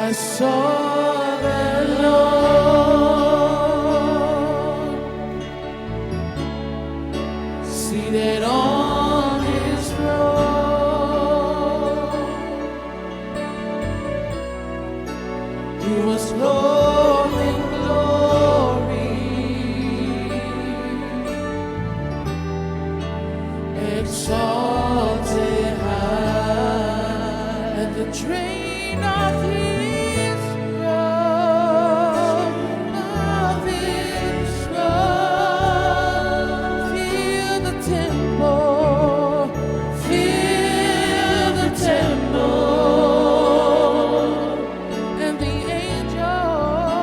I saw the Lord seated on his throne. He was clothed in glory, exalted high, and the train of his robe fill the temple, and the angels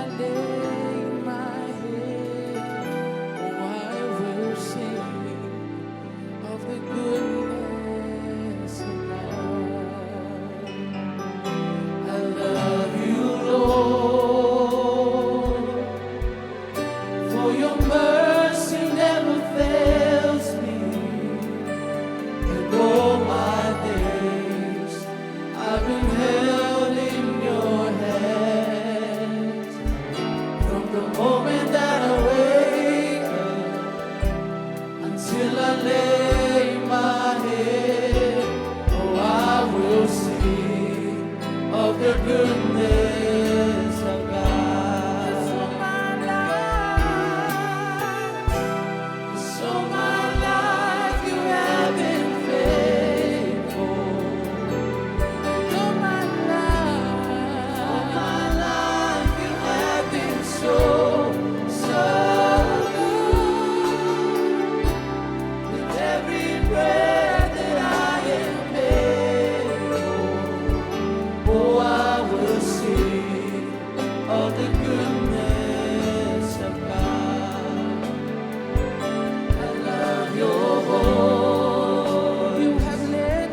I lay my head, oh, I will sing of the goodness of God. I love you, Lord, for your mercy never fails me, and all my days I've been held in your hands. From the moment that I wake up until I lay my head, oh, I will sing of the goodness of God. So my life you have been faithful. All my life you have been so good. With every breath that I am able, oh, I will sing of the goodness of God. I love your voice. You have led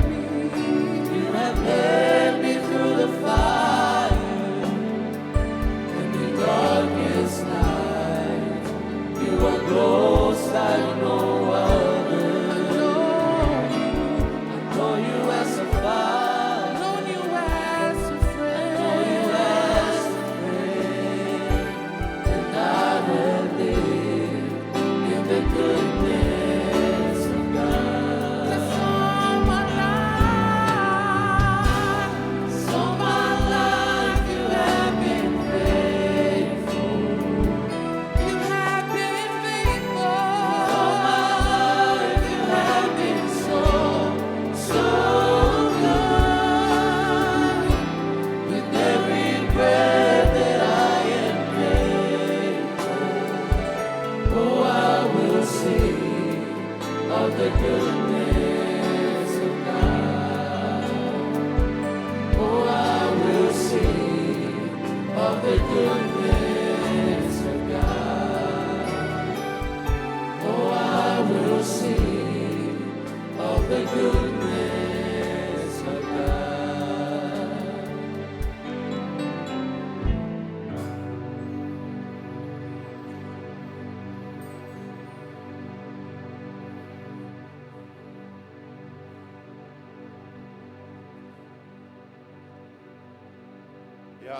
me through the fire and the darkest night. You are close like no other. I know you as a father. I know you as a friend. And I will live in the goodness of God. That's all my life you have been faithful. You have been faithful. All my life you have been so good. With every breath that I am able, oh, I will sing of the goodness of God. Oh, I will sing of the goodness of God. Oh, I will sing of the goodness of God. Ia,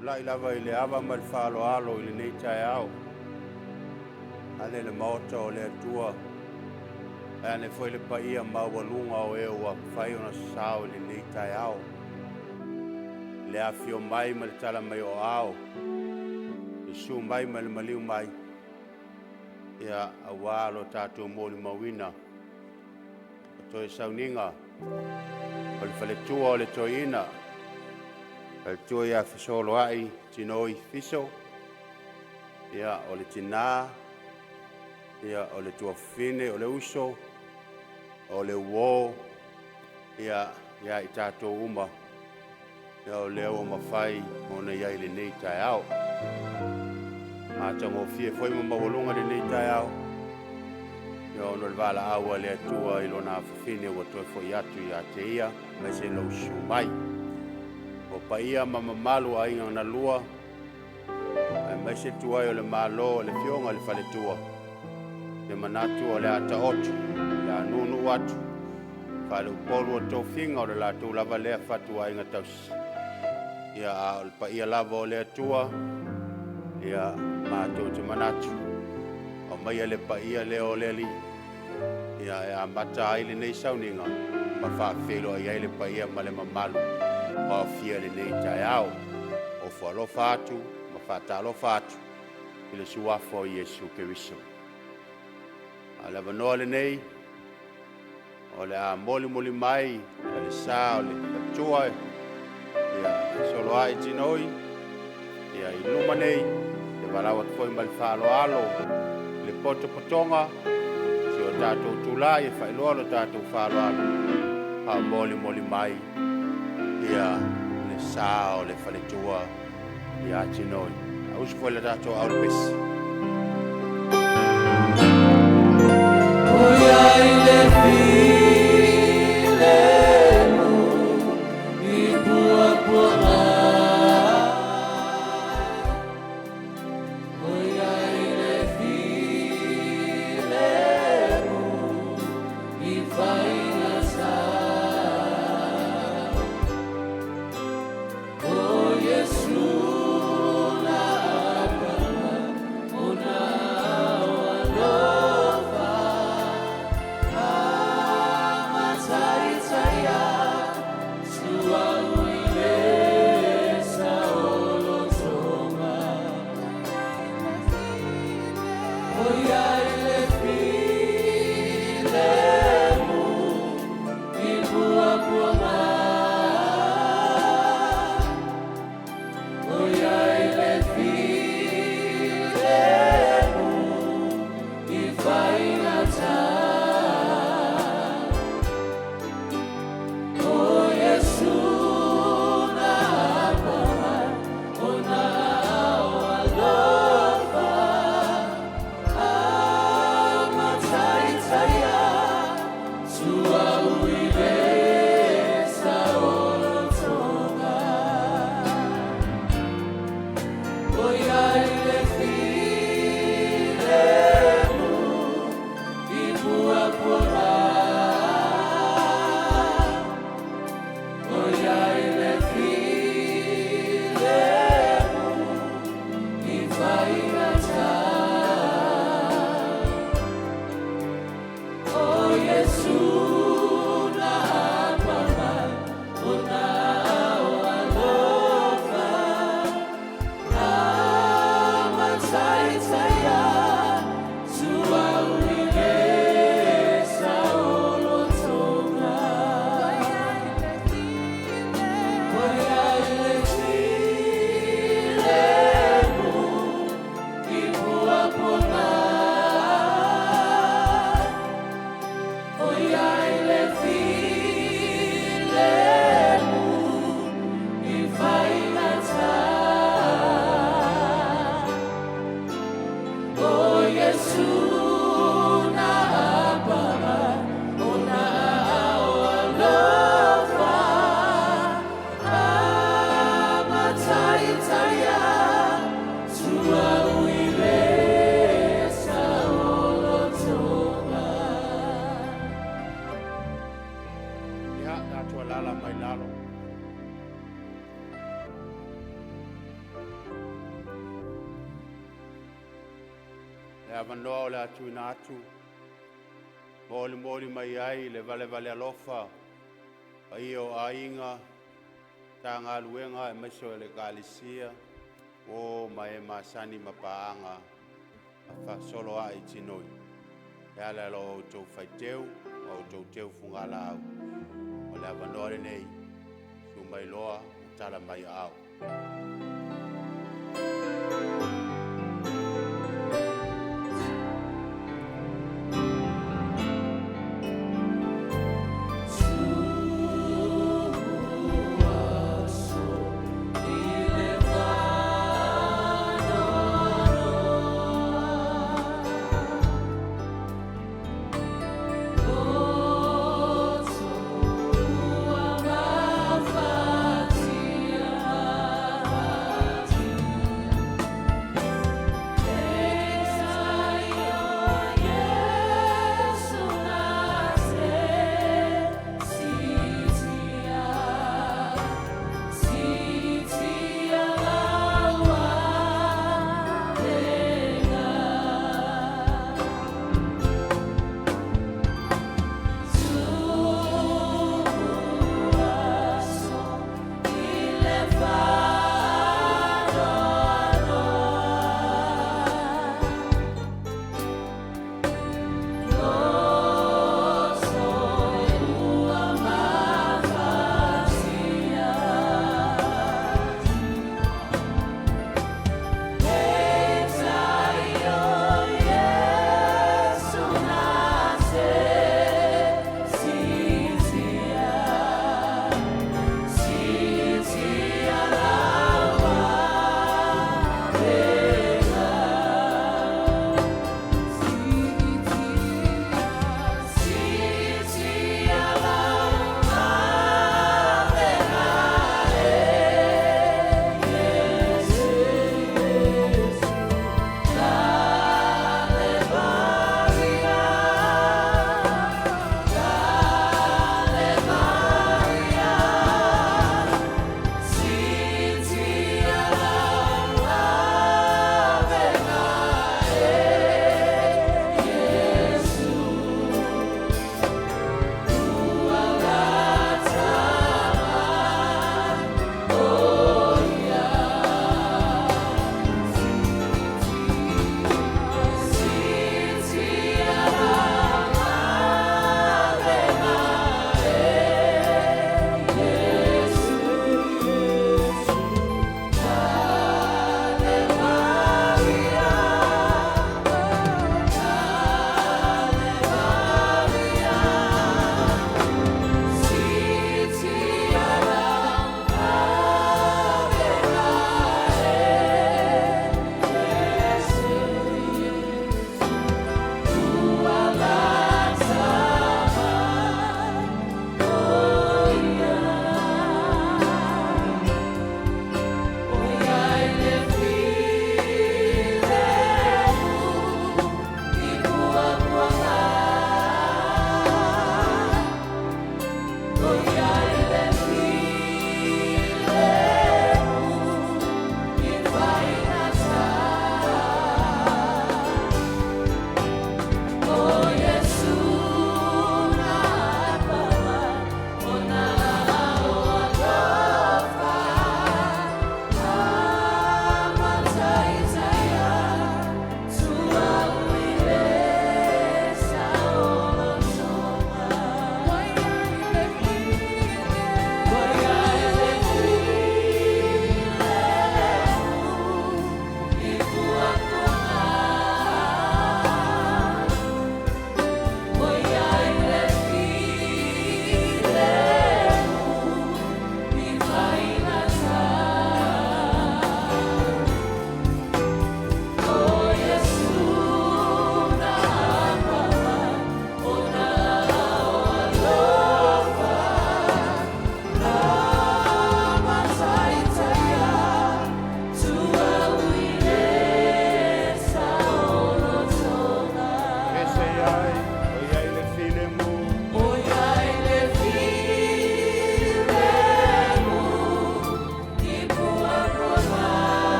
ulai lava i le ava ma le whaaloalo i le nei tae au. Ale le maota o le atua. Ane foi le paia maualunga o e ua whai ona sao i le nei tae au. Le awhio mai ma le tala mai o ao. I su mai ma le maliu mai. Ia awalo tātua mōli mawina. O toi sauninga. O le whaletua o le toina. O le tua ia Fesoloai Fiso. Ia o le tina. Ia o le tua fine o le uso. O le uo. Ia i tātou uma. Ia o leo o mawhai o na iai le nei tae au. Mātango fie foi ma mawalunga le nei tae au. Ia o le wala aua le atua i lona fine o toi foi atu i a te ia. Mai se lau su mai. O pa ia ma mamalu a inga na lua. Mai se tuai o le malo o le fionga le whaletua. Le manatu o le ata otu. Le anunu atu. Whale upolu o tau finga o le latu lava lea fatu a inga tausi. Ia a pa ia lava o le atua. Ia mātou te manatu. O mai le pa ia leo le li. Ia e a mata ai le nei sauninga. Ma whaafelo ai le pa ia ma le mamalu. O fia le nei tae au. O whaalofa atu. Ma whaatalofa atu. I le suafo o Iesu Keriso. A le vanoa le nei. O le a moli mai. A le sa o le patua. Ia Fesoloai tinoi. Ia i luma nei. Le valawa te foi ma le whaaloalo. Le potonga. Si o tātou tūlai e whailoa lo tātou whaaloalo. A moli mai. Ia le sa o le whaletua. ia tinoi. Ausu koe le tatou au le pesi. Avanoa o le atu ina atu. Moli mai ai le vale alofa. Ai o ainga. Tanga luenga e meso le kalisia. O mai masani mapaanga. A Fesoloai tinoi. E ala lo tau faiteu. O tau teu fungala au. O le avanoa le nei. Sumai loa. Tala mai au.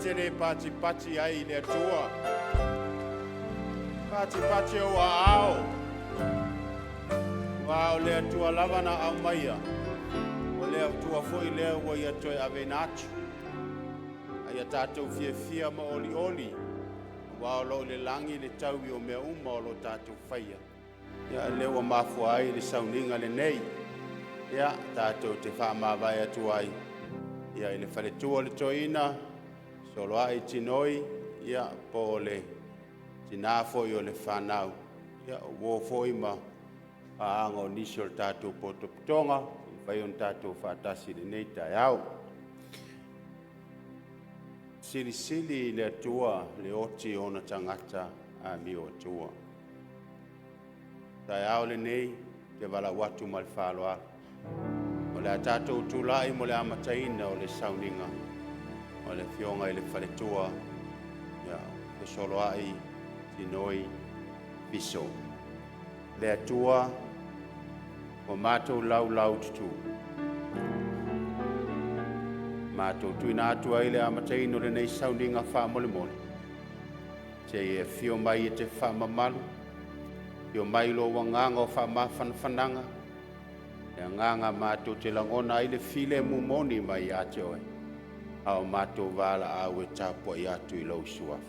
tere pati ai le tua. Pati o ao. Wao le tua lavana au maia. O le tua foi le o ia toi ave natu. Ai tātou fia ma oli. Wao lo le langi le tau i o mea uma o lo tātou whaia. Ia lewa mafua ai le sauninga le nei. Ia tātou te whamawai atu ai. Ia i le whaletua le toina. Solo ai tinoi. Ia po le tina foi o le whanau. Ia wo foi ma aango nisi o le tātou potoputonga. Whai on tātou whatasi le nei tai au. Sili le atua le oti ona tangata a mi o atua. Tai au le nei te wala watu ma le whaloa. O le tātou tūlai mo le amataina o le sauninga. O le fionga i le whaletua. Ia, Fesoloai Fiso. Le atua o mātou lau tutu. Mātou tuina atua i le amataino le nei sauninga wha mole. Te e fio mai e te wha mamalu. Fio mai lo wanganga o wha mawhanawhananga. E nganga mātou te langona i le file mumoni mai ate oe. Ao mātou wala au e tāpua i atu i lau suafu.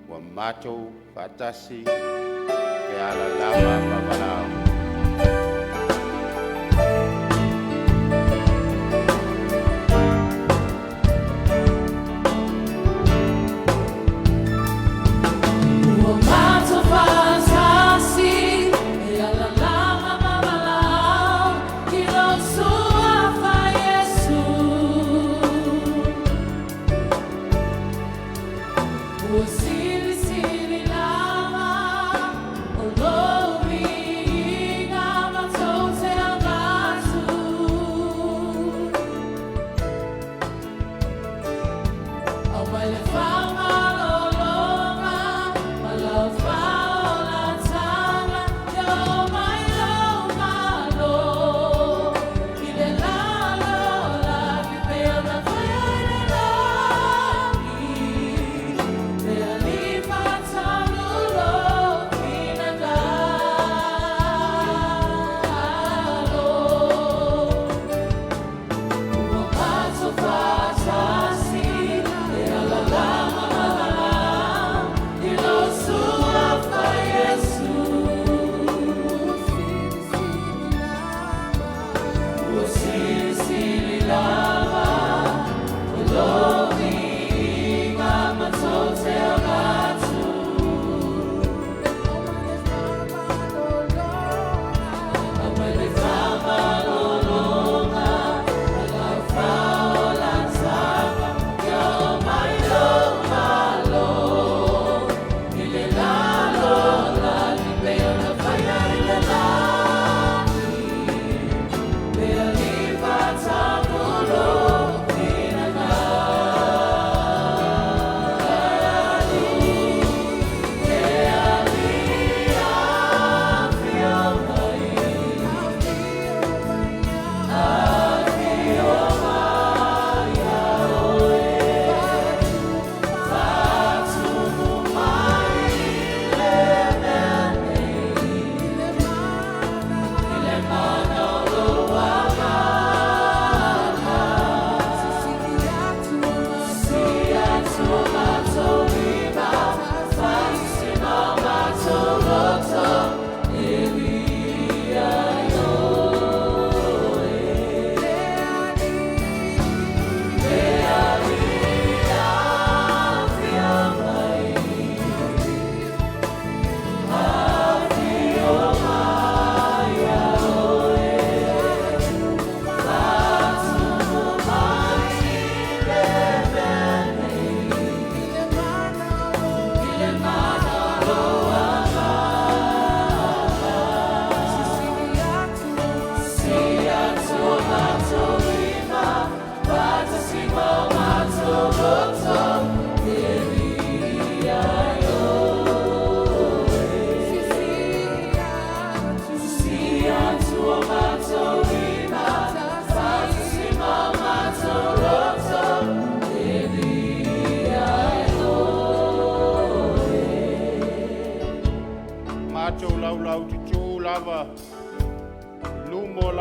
Wa mātou whatasi e ala lama mawanao. Sili lama, oh, me.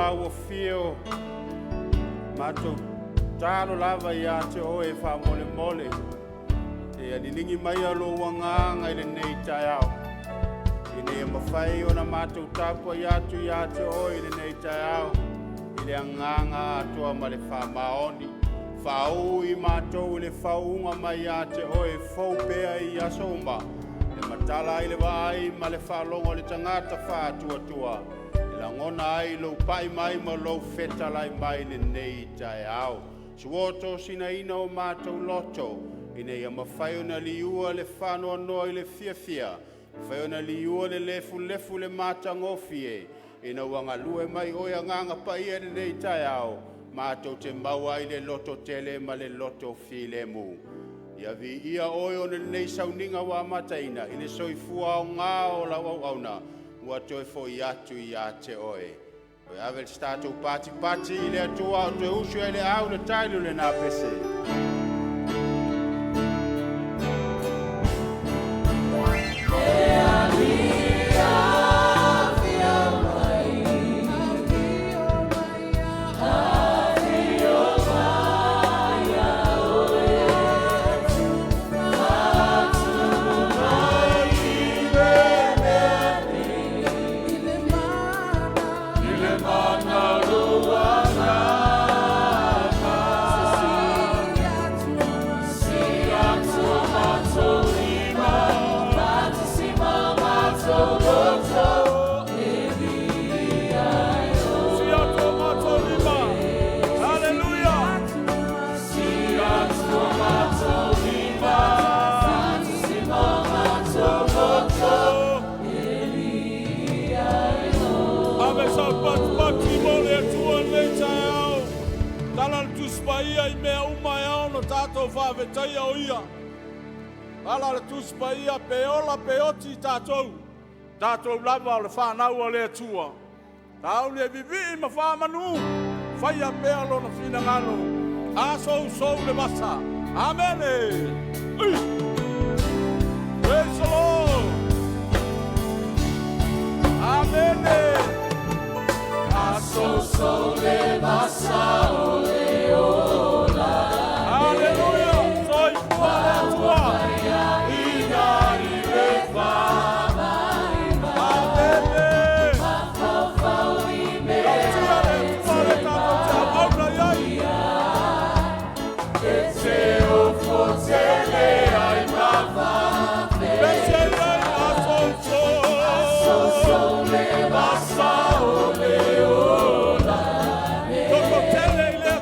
tua o fio mato talo lava ia te oe fa mole mole e anilingi mai alo wanganga ile nei tai au ine mafai ona mato tapo ia te oe ile nei tai au ile anganga atua male fa maoni fau i mato ile faunga mai ia te oe fau pea i asoma le matala ile vai male fa longo le tangata fa tua la ngona ai lo pai mai ma lo feta lai mai le nei tai au suoto sina ina o mato loto ine ia mawhai ona liua le whanoa noa i le fia whai ona liua le lefu le mata ngofie ina wanga lue mai oia nganga pa ia le nei tai au mato te maua i le loto tele ma le loto file mu ia vi ia oio le nei sauninga wa mataina i le soifua o ngā o la wauauna ua toe foi atu i a te oe. Oe awe le statou pati i le atua o te usu e le au le tailu le nā pese. Ia i mea uma e au no tātou whāwetai au ia. Ala le tuspa ia pe ola pe oti tātou. Tātou lava o le whānau o le atua. Tāu le vivi i ma whāmanu. Whaia pe alo na whina ngano. Sou le masa. Amene. Praise the Lord. Amene. Sou le masa o le ola. Aleluia. Soy para tua. Ina i le whama. Amene. Mawhau i me. Tia le tuare tātou te amauna iai. E te o fotele ai mawa. Bese iai Sou le masa o le ola. Toko tele i le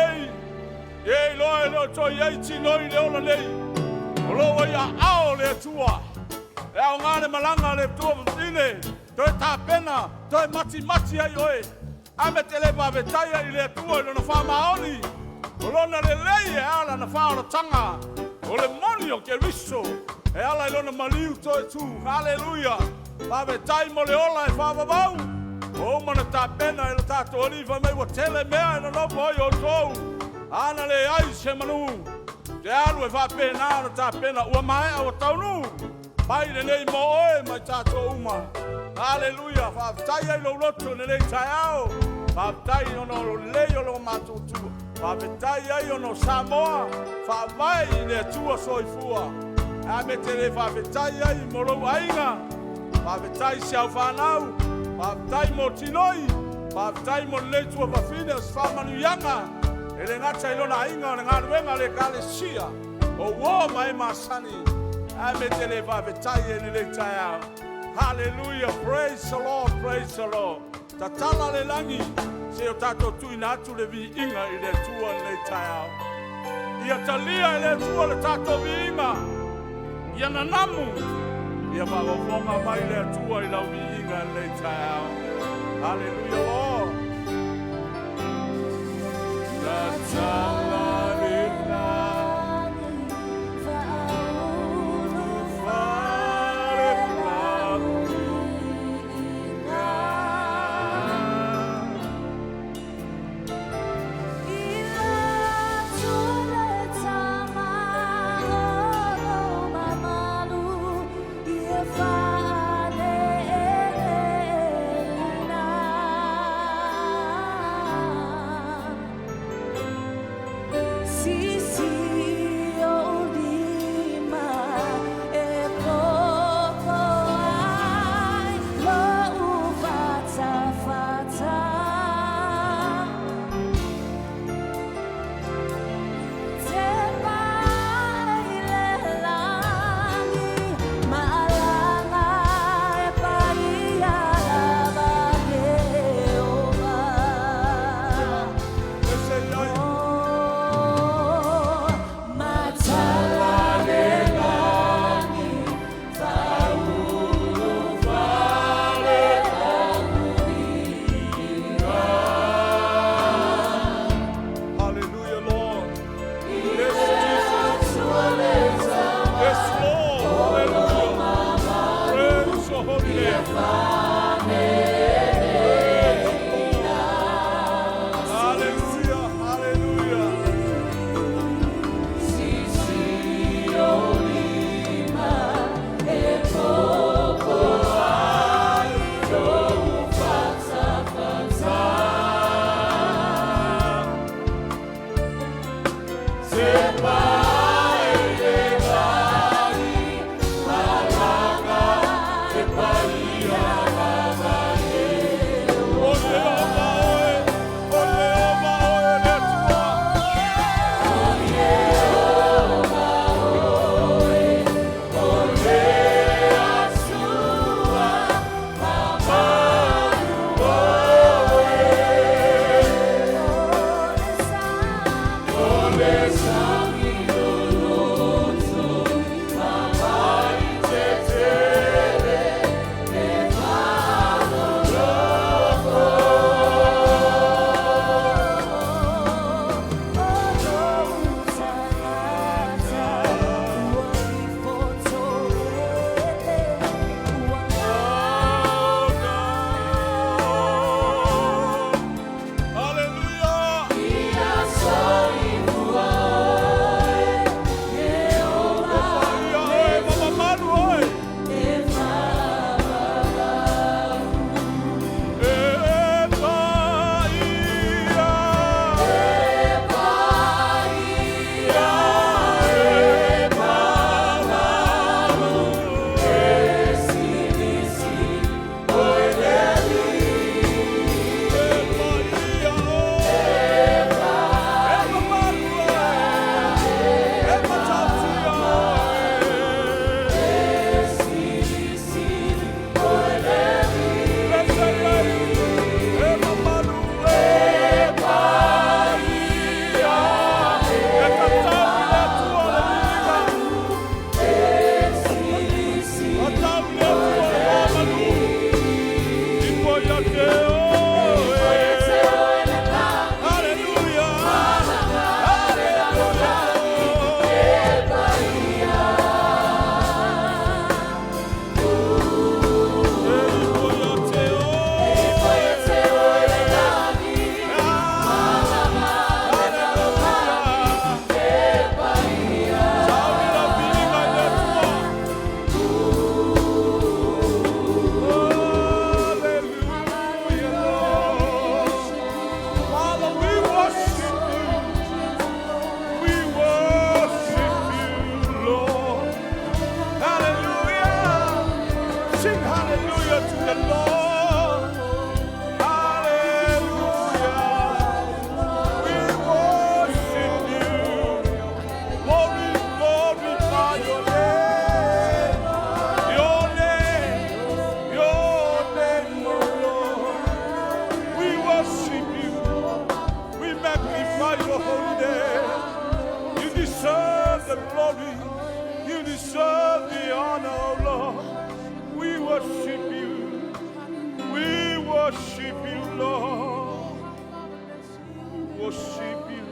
nei. E lo to ye tino i le ola nei. O lo ia ao le tua. E au ngare malanga le tua mtine. Toi ta pena, toi mati ai oe. Ame te le wawetaia i le tua i lona whamaoni. O lona le lei e ala na whaora tanga. O le moni o ke riso. E ala i lona maliu toi tu. Hallelujah. Wawetai mo le ola e whawawau. O mana ta pena i le tato oliva mei wa tele mea i lona mo i o tou. Ana le ai se manu. Te alu e whapena na ta pena ua mai a taunu. Pai le nei mo oe mai tato uma. Hallelujah. Whawetai ai lo loto le nei tai ao. Whawetai ono lei o lo matutu. Whawetai ai ono Samoa. Whawai i le tua soifua. A me te le whawetai ai mo lo ainga. Whawetai se au whanau. Whawetai mo tinoi. Whawetai mo le tua whawhine as whamanu yanga. E le ngata i lona ainga o le ngā ruenga le kale sia. O wō mai masani. A me te le whawetai e le tai au. Hallelujah. Praise the Lord. Praise the Lord. Ta tala le langi. Se o tato tui na atu le vi inga i le tua le tai au. Ia talia i le tua le tato vi inga. Ia nanamu. Ia whawawonga mai le tua i lau vi inga le tai au. Hallelujah, Lord. Ta tala le langi. Hallelujah. the glory. You deserve the honor, oh Lord. We worship you. We worship you, Lord. We worship you.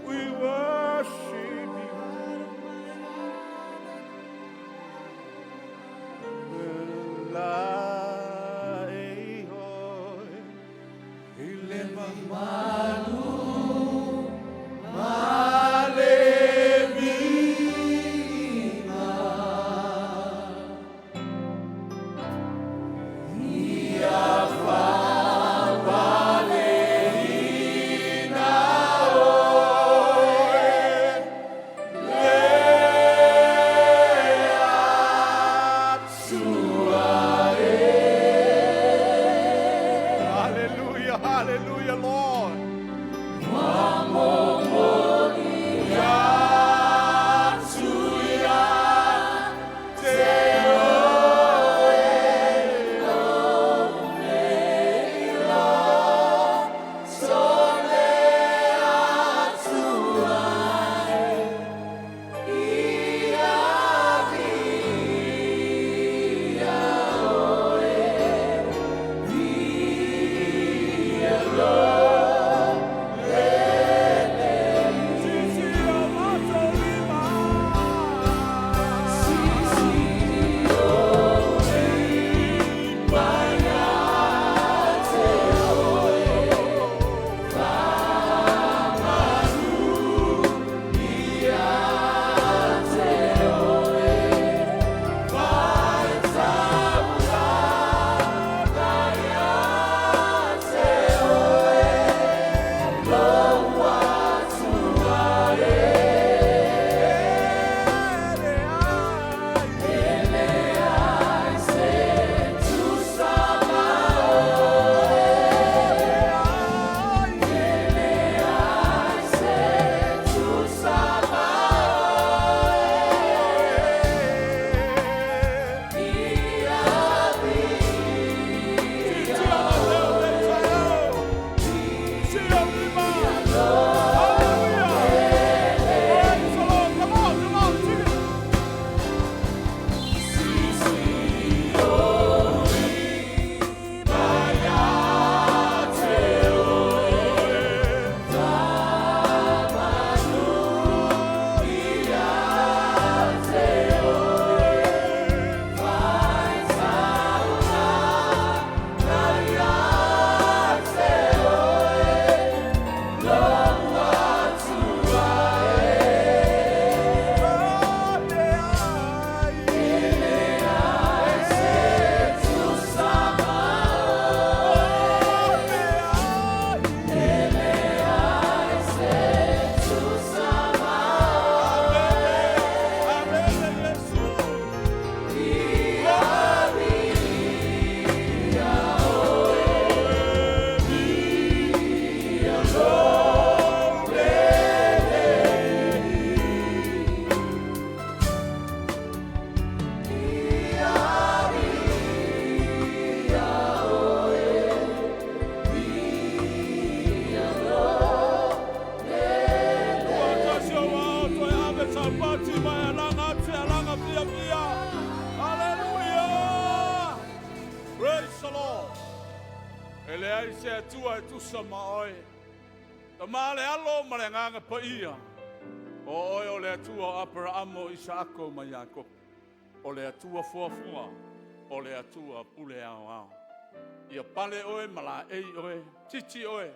We worship you. Hallelujah, hallelujah, Lord. Hallelujah. Praise the Lord. Ele ai se atua tu sama oi. Tamale alo malenganga pa ia. O oi o le atua Abrahamo, Isako ma Jakob. O le atua fuafua. O le atua pule au au. Ia pale oe mala ei oe. Titi oe.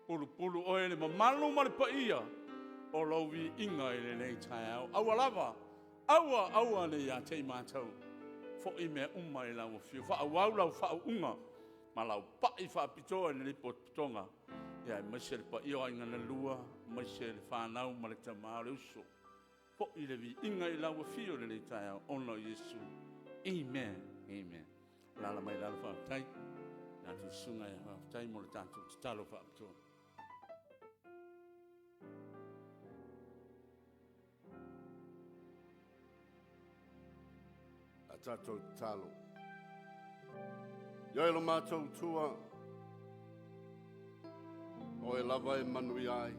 Pulu pulu oe le mamalu male pa ia. O lowi inga i le nei tai au. Aua lava. Aua le ia te mātou. Fo i mea uma i lau fiu. Fa au lau fa unga. Ma lau pa i fa pitoa ni lipo pitonga. Ia i maise le pa ia inga na lua. Maise le whanau ma le tamau le uso. Fo i le vi inga i lau fiu le nei tai au. Ono Yesu. Amen. Amen. Lala mai lala fa tai. Nā tu sunga ia fa tai mo le tātou talo fa pitoa. Tātou talo. Ioi lo mātou tua. O e lava e manui ai.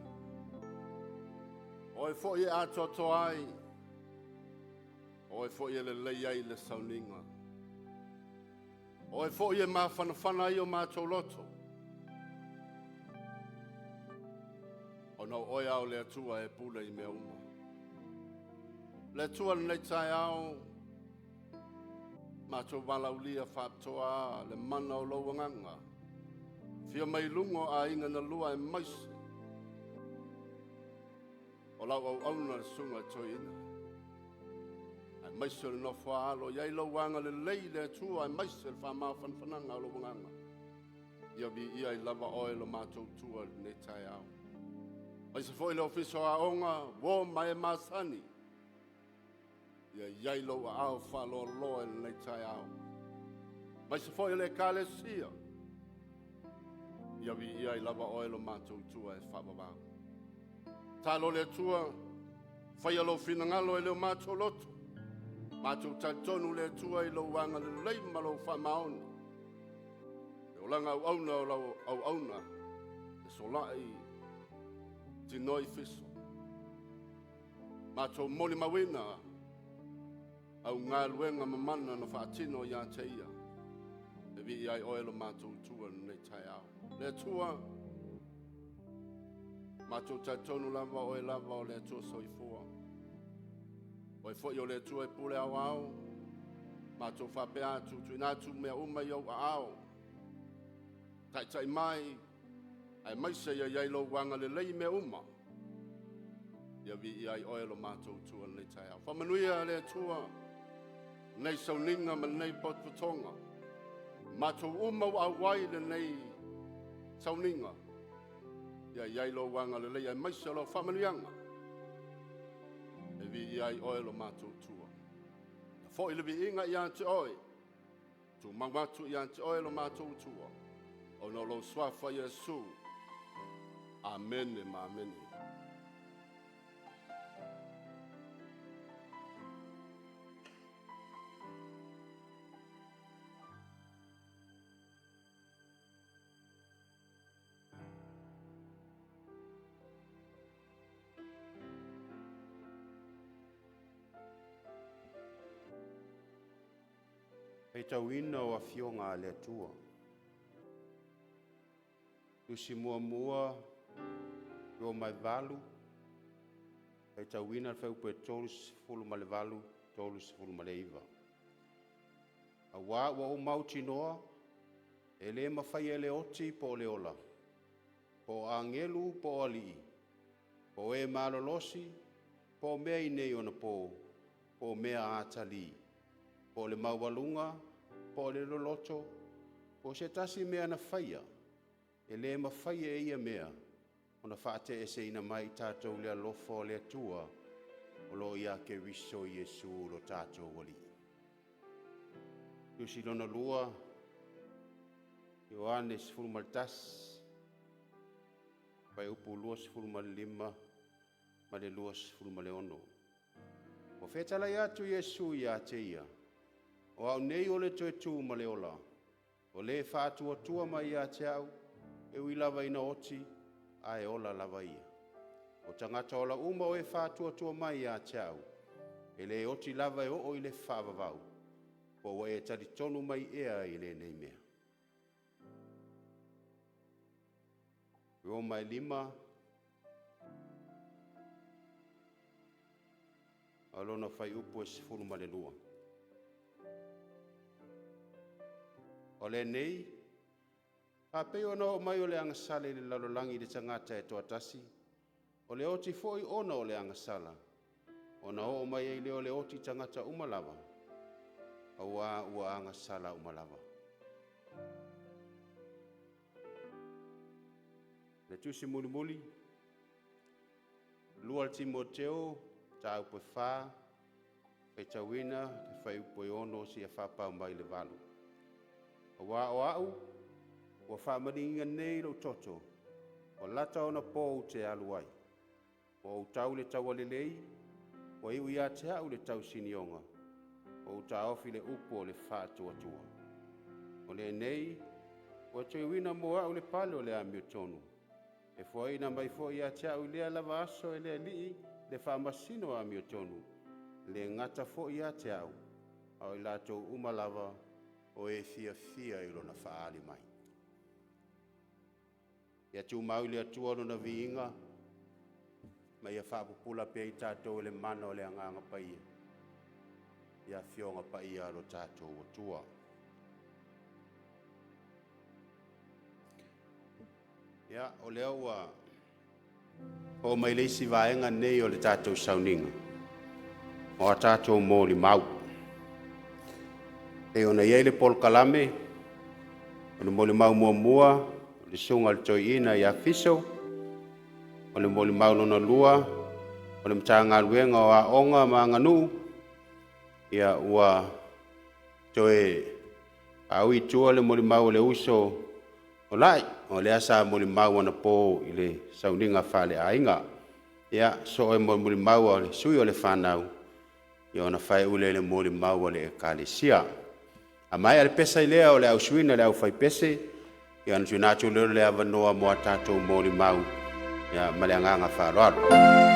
Oi fo ye atoto ai. Oi fo ye le lei ai le sauninga. Oi fo ye mawhanawhana i o mātou loto. O no oi au le atua e pule I mea uma. Le atua nei tai au, mātou walaulia whaptoa le mana o lauanganga. Fia mai lungo a inga na lua e maise. O lau au auna le sunga toi ina. Ai maise le nofua alo, iai lauanga le lei le atua, ai maise le whamau whanwhananga o lauanganga. Ia vi ia I lava oe lo mātou tua nei tai au. Mai se foi le ofiso a onga, wo mai masani. Ia iai lo a au whalo loe nei tai au. Mai se foi le kalesia. Ia vi ia I lava oe lo mātou tua e whabawau. Talo le tua, whai alo whinangalo e leo mātou loto. Mātou taitonu le tua I lo wanga le leima lo whamaoni. E o langa au auna o lau au auna. E solai Fesoloai Fiso. Mātou moni mawina au ngā luenga mamana na whaatino ia te ia. E vi ai oelo mātou tua nei tai au. Le tua, mātou taitonu lava o e lava o le tua soifua. O e fwoi o le tua e pule au au. Mātou whape atu, tuinatu mea uma iau a au. Tai mai, ai maise ia iai lo wanga le lei mea uma. Ia vi iai oelo mātou tua nei tai au. Whamanuia le tua, nei sauninga ma nei potpotonga. Mātou uma au wai le nei sauninga. Ia iai lo wanga le lei ai maise lo whamanuianga. E vi iai oelo mātou tua. Fo I le vi inga I ante oi. Tu mangwatu I ante oelo mātou tua. O no lo swafa Yesu. Amen e ma amen. Hei tauina o a fionga le atua. Tusi mua mua, o mai valu. Hei tauina le whaupe tolus fulu ma le valu, tolus fulu ma le iwa. A wā wa o mauti noa, e le mawhai e le oti po le ola. Po angelu po ali. Po e malolosi, po mea I nei ona po mea atali. Po le mawalunga, po le loloto, po se tasi mea na whaia, e le mawhaia e ia mea, o na whaate e se ina mai tātou lea lofo lea tua, o lo ia ke riso Yesu lo tātou wali. Tusi lona lua, Ioanes fulmaltas, pai upu luas fulmalima, ma le luas fulmaleono. O whetala atu Yesu ia te ia, o au nei o le toe tū ma le ola. O le whātua tua mai ia te au, e ui lava ina oti, a e ola lava ia. O tangata ola uma o e whātua tua mai ia te au, e le oti lava e o I le whāwawau, po wa e tari tonu mai ea I le nei mea. Ro mai lima, alona whai upu e sifuru ma le lua. O le nei, a peo no mai o le angasale le lalolangi le tangata e toa tasi, o le oti foi ona o le angasala, o na o mai e le o le oti tangata umalava, a ua angasala umalava. Le tusi muli, lua Timoteo, ta upe wha, pe tawina, te whai upe ono si a whapau mai le valu. O wā o au, ua whamaringa nei lo toto, o lata ona pōu te aluai. O tau le tau alelei, o iwi a te au le tau sinionga, o ta ofi le upo o le whātua tua. O le nei, o te wina moa au le palo le amio tonu. E fwai na mai fwai a te au lea lava aso e lea lii, le whamasino a mio tonu, le ngata fo ia te au, au i lato umalava o e fia i lona whaali mai. Ia tu mau le atua lona viinga, ma ia whapupula pe i tātou le mana o le anganga paia. Ia fionga paia lo tātou o tua. Ia o leo o mai leisi vaenga nei o le tātou sauninga. O a tātou mōli mau. E ona iei le pol kalame, o le mōli mau mua, o le sunga le toi ina ia Fiso, o le mōli mau lona lua, o le mtanga luenga o a onga ma nganu, ia ua toi au i tua le mōli mau le uso o lai, o le asa mōli mau ana pō i le sauninga whale ainga. Ia so e mōli mau o le sui o le whanau, ia ona whai ule le mōli mau o le ekalisia. A mai ale pesa i lea o le au suina le au whai pese, ia anu natu leo le avanoa moa tātou mōli mau, ia male anganga wharoaro.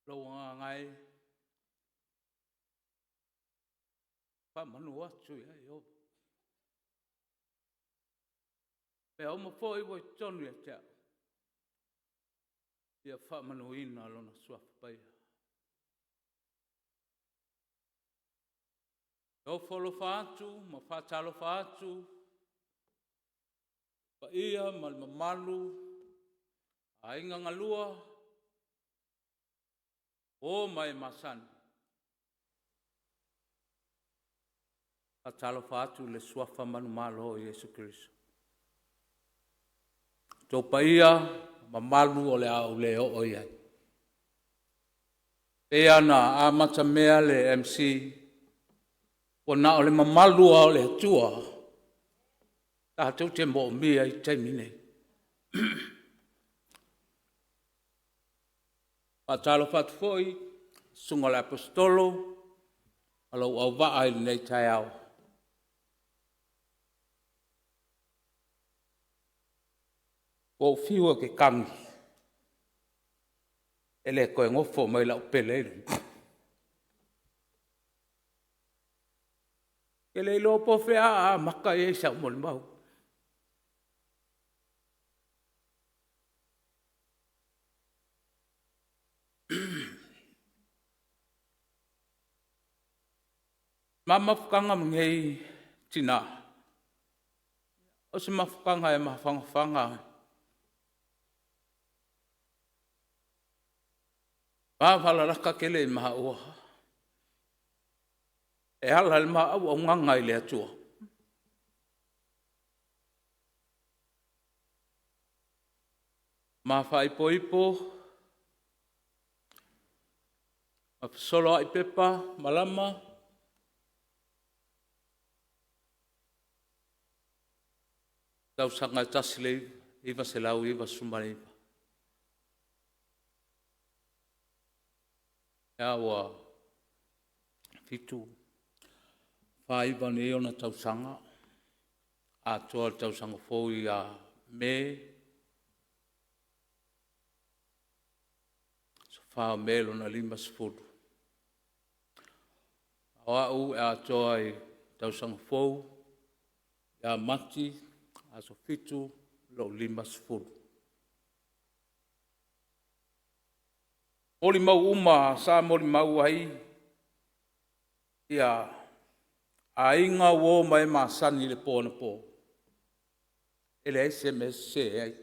lo ngai pa manua tu ya yo pe o mo foi wo tonu ya cha ya fa manuina lo na sua pai o folo fatu ma fa talo fatu pa ia mal malu ainga ngalua o mai masan a talo fatu le suafa manu malo Yesu Kristo to pa ia ma malu o le au le o ia e ana a mata mea le MC o na o le mamalu o le tua ta tau te mo mia i te mine pa talo fatu foi sunga le apostolo alo au va ai nei tai au o fiwa ke kangi ele ko ngofo mai la pele ele lo po fe a maka e sa mo mau mama fukanga mngei tina o se mafukanga e mafanga vala raka kele maha ua. E hala le maha au nganga i le atua. Ma fai poipo. Ma Fesoloai pepa, malama. Tau sanga tasile iwa se lau iwa sumariwa. Awa fitu fai bane ona tausanga a toa tausanga foi a me so fa melo na lima sfudu awa u a toa tausanga foi a mati a so fitu lo lima sfudu Mori mau uma, sa mori mau ai, ia a inga wo mai masani le pōna pō. Ele SMS se ai.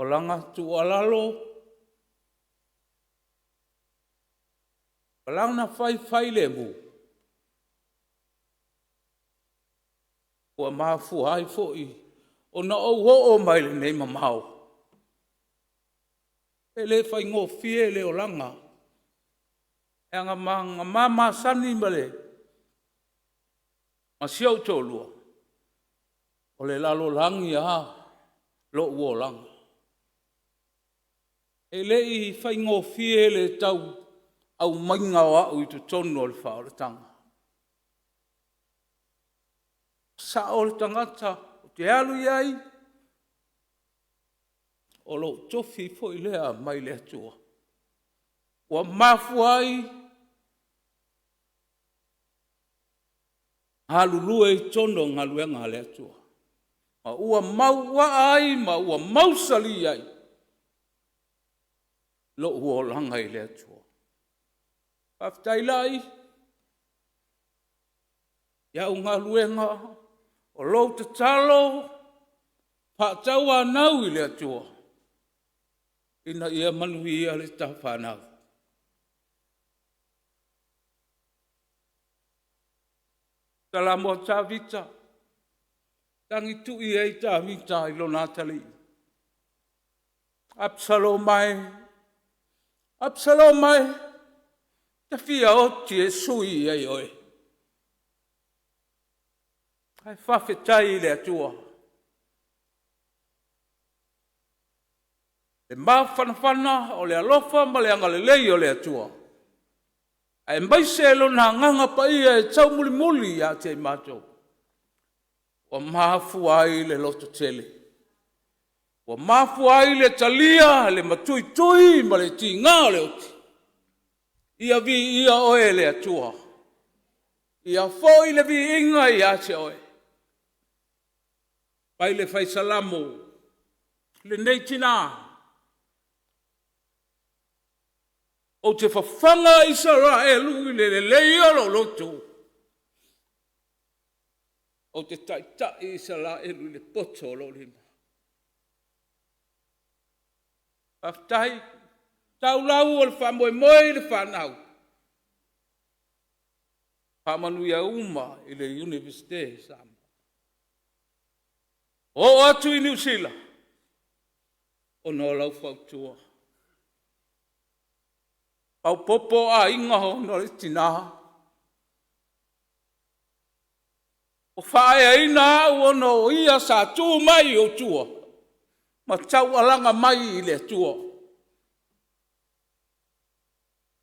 O langa tu alalo, o langa fai le mu. O mafu ai foi o na o mai le nei mamau ele fai ngo fie le o langa e anga mama sani male ma siau tolua o le lalo langi a lo o langa ele I fai ngo fie le tau au mainga o au I tu tono le fa o le tanga sa o le tangata o te alu iai o lo tofi fo I lea mai le atua ua mafu ai halulue I tono ngaluenga le atua ma ua maua ai ma ua mausali ai lo ua langa I le atua aftai lai ia unga luenga o lo te talo pa taua nau I le atua ina ia manuhi ia le tawhanau talamo tawita tangi tu ia I tawita I lo natali Absalomai te fia o tie sui ai oi ai whawhetai le atua. Le mawhanawhana o le alofa ma le anga le lei o le atua. Ai mai se lo na nganga pa ia e tau muli muli a te matou. Wa mafu ai le loto tele. Wa mafu ai le talia le matui tui ma le ti ngā le oti. Ia vi ia oe le atua. Ia foi le vi inga ia se oe. Pai le Fesoloai le nei tina. O te whawhanga Israelu le leia lo loto. O te taitai Israelu le poto lo lima. Aftai, tau lau o le whamoe le whanau. Whamanuia uma i le Universite Sam. O atu i New Zealand. O no lau whautua. Au popo a inga ho no le tina. O whae ina o no ia sa tū mai o tua. Ma tau alanga mai i le tua.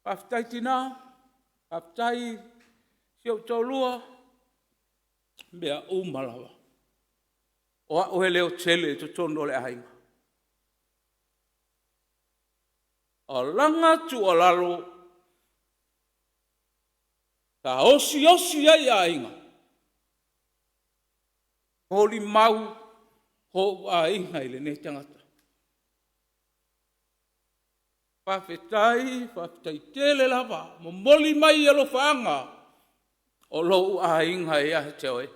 Paftai tina. Paftai siau taulua. Mea umalawa. O a ohe leo tele to tono le hainga. A langa tu alalo. Ta osi ai ainga. Holi mau ho ainga ile ne tangata. Whawhetai tele lava. Momoli mai alo whaanga. O lo ainga ia he te oe.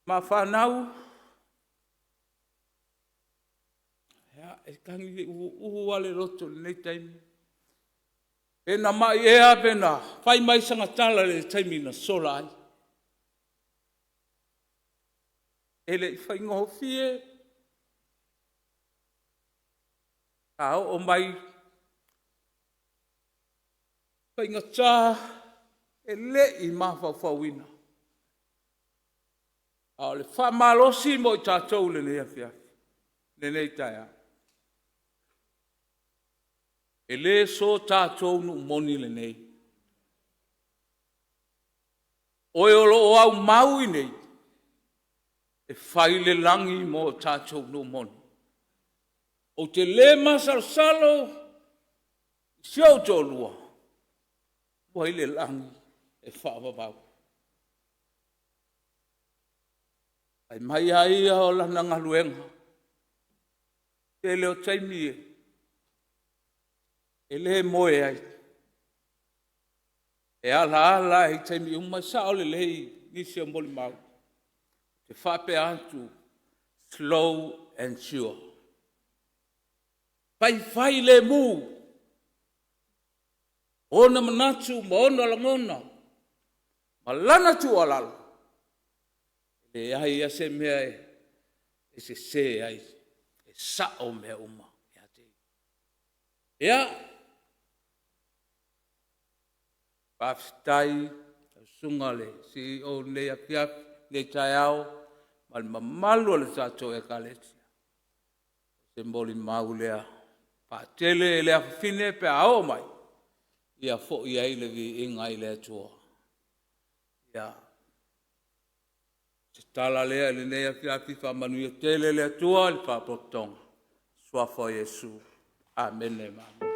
Ma whanau. E kangi uhuale roto nei taimi. Pena mai ea pena. Whai mai sanga tala le taimi na sola ai. Ele i whai ngoho fie. Ao o mai. Whai ngata. Ele i mawhawhawina. Ao le whamalosi mo i tātou le nei awhiafi. Le nei taia. E le so tātou nu moni le nei. Oe olo o au mau i nei. E whai le langi mo tātou nu moni. O te le masalsalo. Siau tō lua. Wai le langi e whaababau. Ai mai ai o lana ngaluenga. Te leo taimi e. E le moe ai. E ala e taimi uma sao le lei nisi o moli mau. Te whape antu slow and sure. Pai le mu. Ona manatu ma ona langona. Ma lana tu alalo. Le ai ase mea e se ai. E sao mea uma. Ea. Paftai, sungale, si o le apiap, le taiao, mal mamalu le tato e kaletia. Semboli maulea, pa tele le afine pe ao mai. Ia fo ia ile vi inga ile atua. Ia. Se tala lea le ne apiapi fa manuia tele le atua le fa potong. Sua fo Yesu. Amen le mama.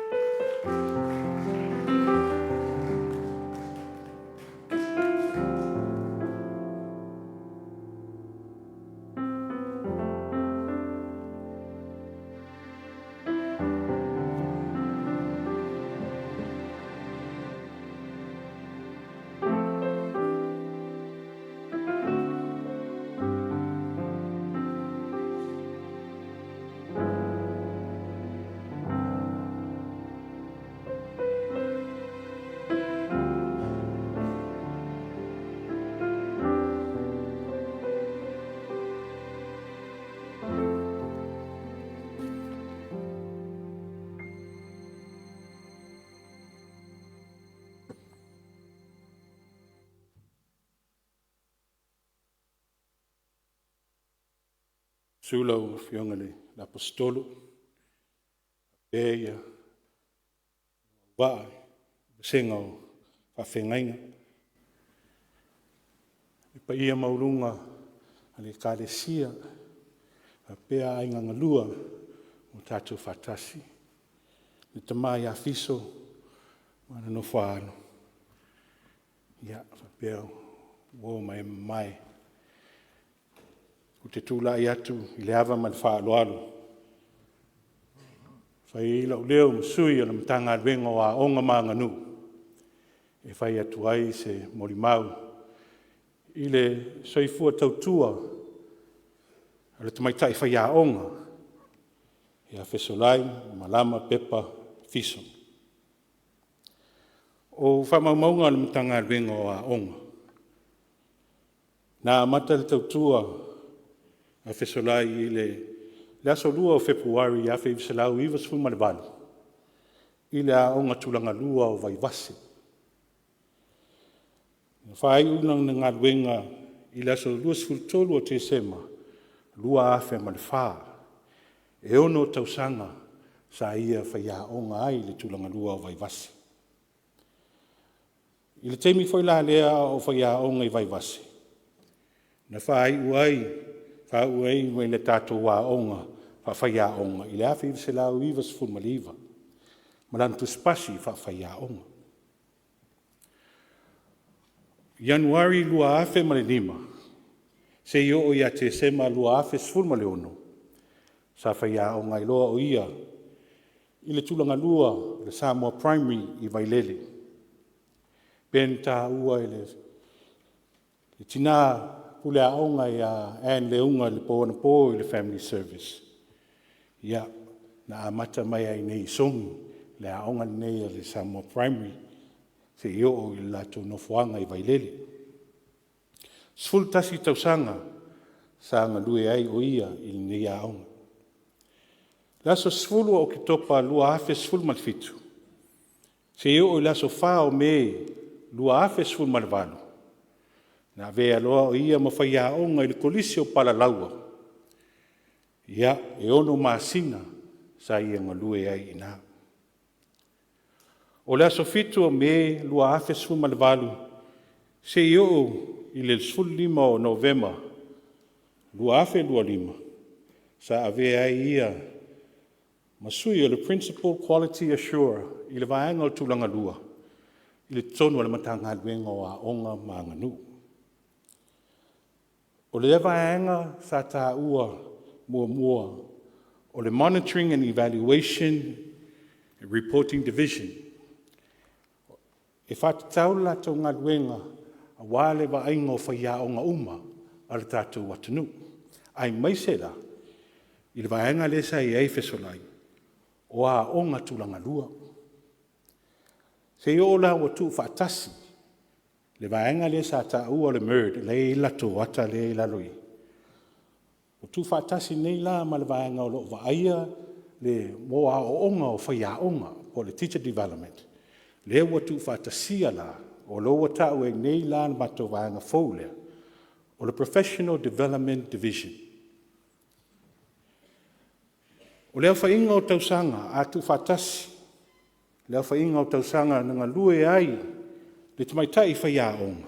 Sulau fiongale l'apostolo eia vai sengo fa fengainga Pa ia maulunga ale kalesia. Pea ai ngalua o tātou whatasi. Ni tamai a Fiso, mana no whaano. Ia, pea o mai. O te tūla i atu, i le awa man whaaloalo. Whai ila uleo msui ala mtanga wenga wa onga maa nganu. E whai atu ai se morimau. I le soifua tautua, ala tamaitai whai a onga. Ia Fesoloai, malama pepa Fiso. O whamaumaunga ala mtanga wenga wa onga. Nā mata le tautua, a Fesoloai i le aso 2 o Februari a whi visalau i was fuma le balu. I le a onga tulanga lua o vaivasi. Whai unang na ngā luenga i le aso 2 o te sema, lua a whi ma le whaa. E ono tausanga sa ia whai a onga ai le tulanga lua o vaivasi. I le teimi foi la lea o whai a onga i vaivasi. Na whai uai mai le tātou wā onga, whai a onga. I le awhi se lau iwa se fun maliwa. Malantu spasi whai a onga. Januari lua awhi male nima. Se i o ia te sema lua awhi se fun male ono. Sa whai a onga i loa o ia. I le tulanga lua, le Samoa Primary i Vailele. Ben tā ua i le tina pule a onga i a Anne Leunga le po i le family service. Ia, na amata mai ai nei songi, le a onga nei le Samoa Primary, se i o i lato nofuanga i Vailele. Sful tasi tausanga, sa anga lue ai o ia i nei a onga. Laso sfulu o ki topa lua afe sfulu malfitu. Se i o i laso whao me lua afe sfulu malvalu. Na vea loa o ia mawhai a onga i le kolisi o pala laua. Ia, e ono maasina sa ia ngalue ai ina. O le aso fitu o me lua afe sfu malvalu, se i o i le 15 o Novema, lua afe lua 5, sa avea ai ia masui o le Principal Quality Assurer i le vaenga o tulanga lua, i le tonu ala matanga luenga o a onga maanganu. O le vaenga sa tā ua mua o le Monitoring and Evaluation and Reporting Division. E whātatau la tau ngā luenga a wāle wa ainga o whaia o ngā uma a le tātou watanu. Ai mai se la, i le vaenga le sa i ei Fesoloai, o a onga tulanga lua. Se i o la watu whaatasi, le vaenga le sa ta ua le merd, le lato wata le laloi. O tu whaatasi nei la ma le vaenga o lo vaia le moa o onga o whaia onga, o le teacher development. Le watu whaatasia la, o lo wata ue nei la na mato vaenga fōlea, o le Professional Development Division. O leo whainga o tausanga a tu whaatasi, leo whainga o tausanga na ngā lue ai, le tamaitai whaia onga.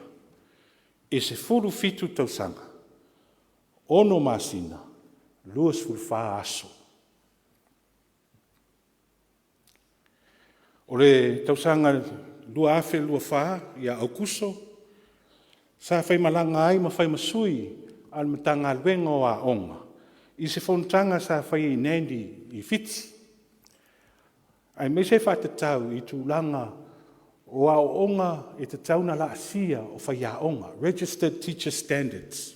E se furu fitu tausanga. Ono masina, luas furu wha aso. O le tausanga lua afe lua wha, ia aukuso, sa whai malanga ai ma whai masui, al matanga alwenga o a onga. I se whontanga sa whai i nendi i fiti. Ai me se whatatau i tūlanga o a onga e te tauna la asia o whai a onga, Registered Teacher Standards.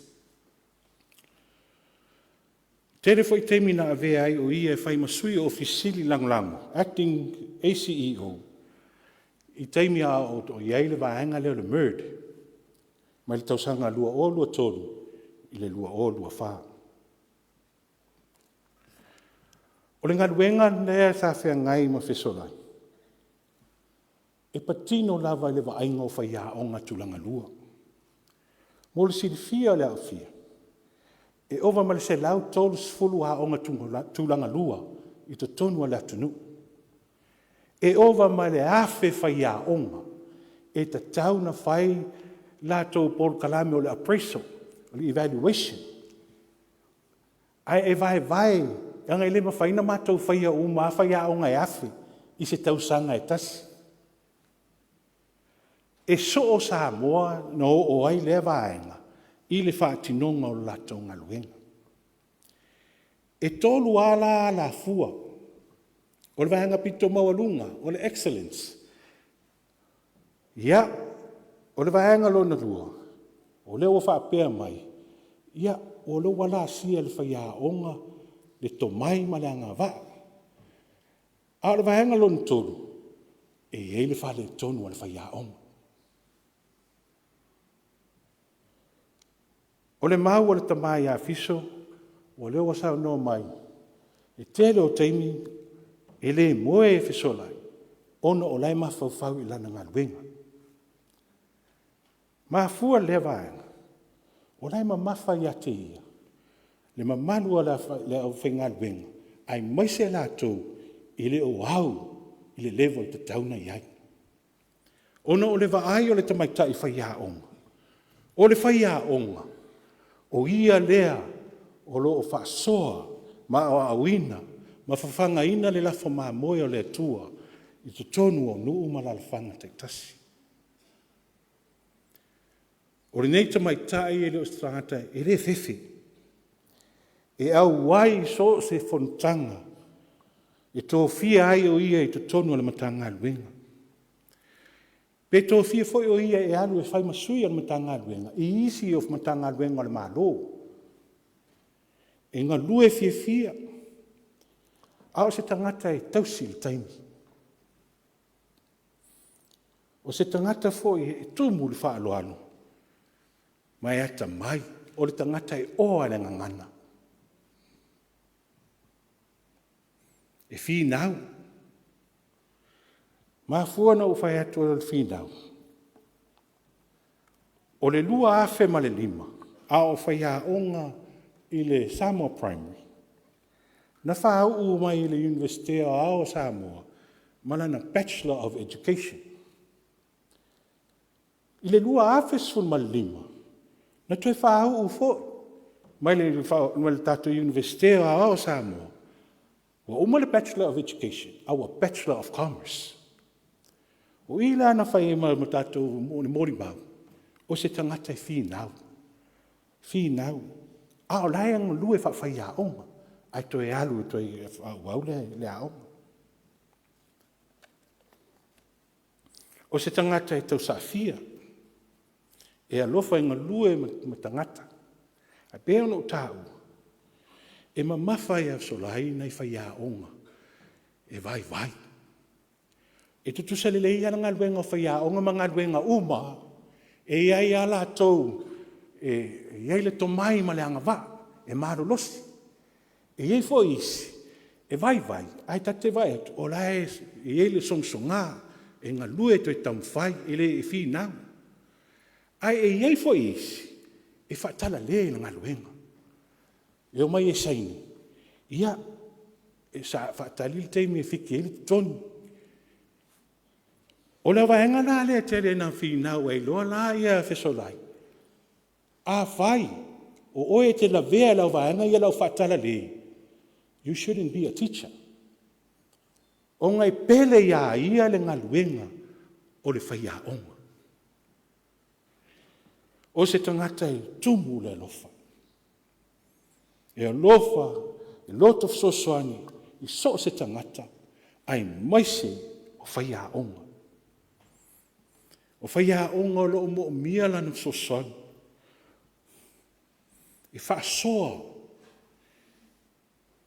Tere fwoi temina a vea ai o ia e whai masui o ofisili langlango, Acting ACEO, i teimi a o iaile vaenga leo le merd, mai le tausanga lua o lua tolu, i le lua o lua wha. O le ngaluenga lea sa whea ngai ma Fesoloai. E patino lava le vaenga o whaia o ngā tulanga lua. Mo le silifia le au fia. E ova ma le se lau tolu sfulu a o ngā tulanga lua i to tonu le atunu. E ova ma le afe whaia onga e ta tauna whai lātou Paul Kalame o le appraisal, o le evaluation. Ai e vai, anga ele mawhaina mātou whaia o maa whaia o ngai afi, i se tausanga e tasi. E so o Samoa no o ai le vaenga, i le whaatinonga o lātou ngaluenga. E tolu ala la fua, o le vaenga pito mawalunga, o le excellence. Ia, o le vaenga lona lua, o le o whaapea mai, ia, o le wala sia le whaia onga, le tomai ma le anga va. A le vaenga lona tolu, e le wha le tonu o le whaia onga. O le mau o le tamai a Fiso, o le o sao no mai, e tele o teimi, e le moe e Fesoloai, ono o lai mawhauwhau i lana ngaluenga. Mafua le vaenga, o lai mawha i ate ia, le mamanua le au whengaluenga, ai maise la tau, i le o au, i le levo i te tauna iai. Ono o le vaai o le tamaitai whaia onga, o le whaia onga, o ia lea, o lo o whaasoa, ma o awina, ma whawhanga ina le lafo maa moe o le atua, i te tonu o nuu ma la lafanga te tasi. O le neita mai tai e le o strangata, e le fefe, e au wai so se fontanga, e tō fia ai o ia i te tonu o le matanga aluenga. Pe tō fia foi o ia e alu e whai masui o le matanga aluenga, i isi o matanga aluenga o le malo. E ngā lue fia, ao se tangata e tausi le taimi. O se tangata foi e tumu le whaaloano, mai ata mai, o le tangata e oa le ngangana. E whinau. Ma fuana o whai atu o le whinau. O le lua afe ma le lima, a o whai a onga i le Samoa Primary. Na whau mai i le University o ao Samoa, malana Bachelor of Education. I le lua afe sun ma le lima, na tue whau fo, mai le tato University o ao Samoa. Wa uma le Bachelor of Education, awa Bachelor of Commerce. O ila na whai ma tato mori mau, o se tangata e whinau. Whinau. A o lai ang lue whai a onga, ai toi alu toi wau le a onga. O se tangata e tau sa fia, e alofa inga lue ma tangata. Ai pēo no tau, e ma mawhai a solai nei whai a onga, e vai. E tutusa le lei ana ngaluenga whai a onga ma ngaluenga uma, e iai ala tau, e iai le tomai ma le anga va, e maro losi. E iai fo isi, e vai, ai tate vai atu, o lae, e iai le songsonga, e ngā lue toi tamwhai, e le e whinau. Ai e iai fo isi, e whaatala le na ngaluenga. E o mai e saini, ia, e sa whaatali le teimi e whiki e le tonu. O la vaenga la le tere na whinau e loa la ia Fesoloai. A whai, o oe te la vea la vaenga ia lau whaatala le. You shouldn't be a teacher. O ngai pele ia ia le ngaluenga o le whaia onga. O se tangata e tumu le lofa. E alofa, e lot of sosoani, i so se tangata, ai maise o whaia onga. O whaia onga o lo mo mia lana sosoani. E whaasoa.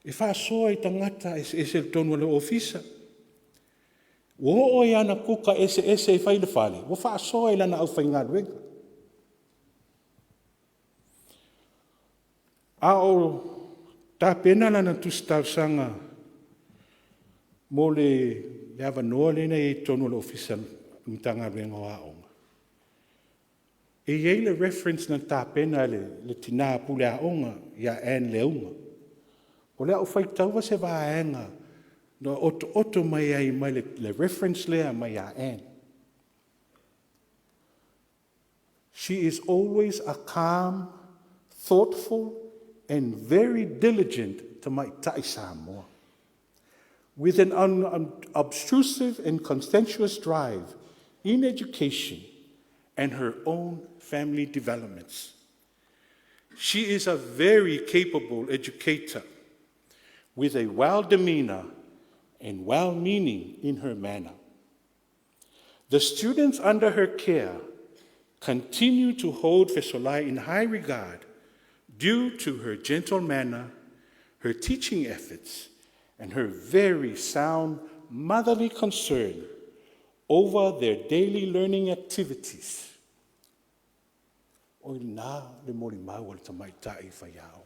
E whaasoa i tangata e se tonu le ofisa. O o ana kuka ese e whaile whale. O whaasoa i lana au whainga ruenga. A o tā pena lana tustausanga mo le awa noa lena e tonu le ofisa mtanga ruenga o aonga. E iei le reference na tā pena le tina pule aonga ia en leunga. O lea o whaitaua se vaenga no oto mai ai mai le reference lea mai a en. She is always a calm, thoughtful, and very diligent to maitai Samoa, with an unobtrusive and conscientious drive in education and her own family developments. She is a very capable educator with a well demeanor and well-meaning in her manner. The students under her care continue to hold Fesoloai in high regard due to her gentle manner, her teaching efforts, and her very sound motherly concern over their daily learning activities. Oi nā le mori mau le tamaitai whaiao.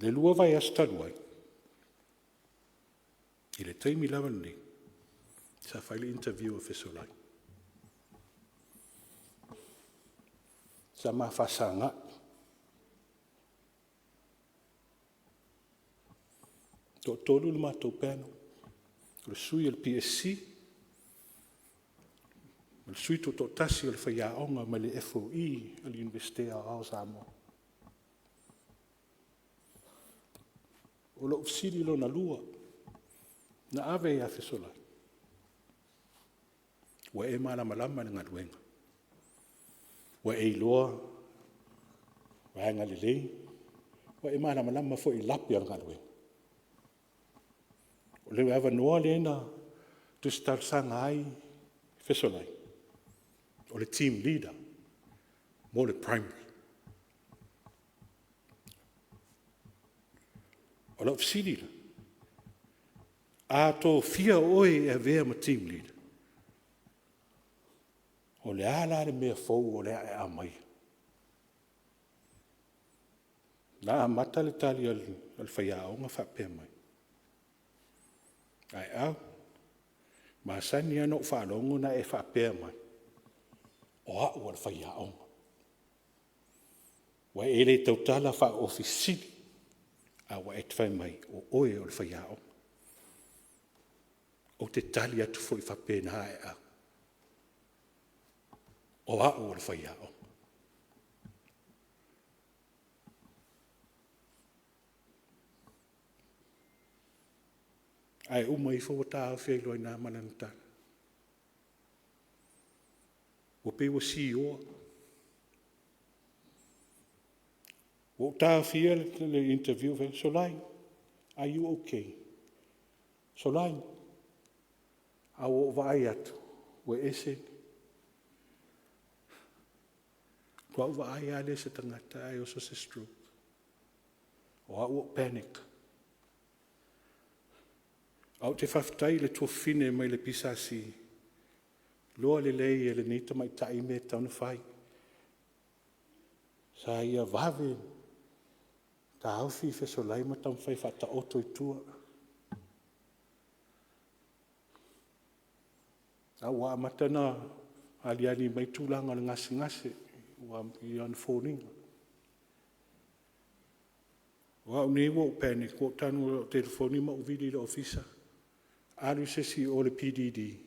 Le lua vai astaru ai. I le taimi lava nei. Sa whaile interview a Fesoloai. Sa mawhasanga. Tō tōru le mātou pēno. Le sui al PSC. Le sui tō tasi al whaiaonga ma le FOE al University of Samoa. O lo ufsiri lo na lua. Na ave a Fesoloai. Wa e malama na ngaluenga. Wa e loa. Wa hanga lelei. Wa e malama fo i lapi al ngaluenga. O le ava noa lena tu starsanga ai Fesoloai. O le team leader. Mo le primary. O la ufsiri la. A tō fia oe e vea ma team leader. O le ala le mea fau o le e amai. Na amata le tali al whaiao nga whapea mai. Ai au. Ma sani ano whalongo na e whapea mai. O au al whaiao. Wa ele tautala wha ofisiri. A wa e twai mai o oe o le whaiao. O te tali atu fo i whapea na e au. O au o le whaiao. Ai umai fo ta fe lo na mananta. O pe o CEO. O ta fe le interview fe Solai. Are you okay? Solai. A o vai atu. O ese. Kua uwa ai ale se tangata ai oso se stroke. O au panic. Au te whaftai le tō whine mai le pisasi. Loa le lei e le nita mai tai me tauna whai. Sa ia vave. Ta hauwhi Fesoloai ma taun whai whata oto i tua. Au wa matana aliani mai tūlanga le ngasi. Wa i an phoninga. Wa ni wo panic ko tanu telefoni ma uvili le ofisa. Alu se si o le PDD.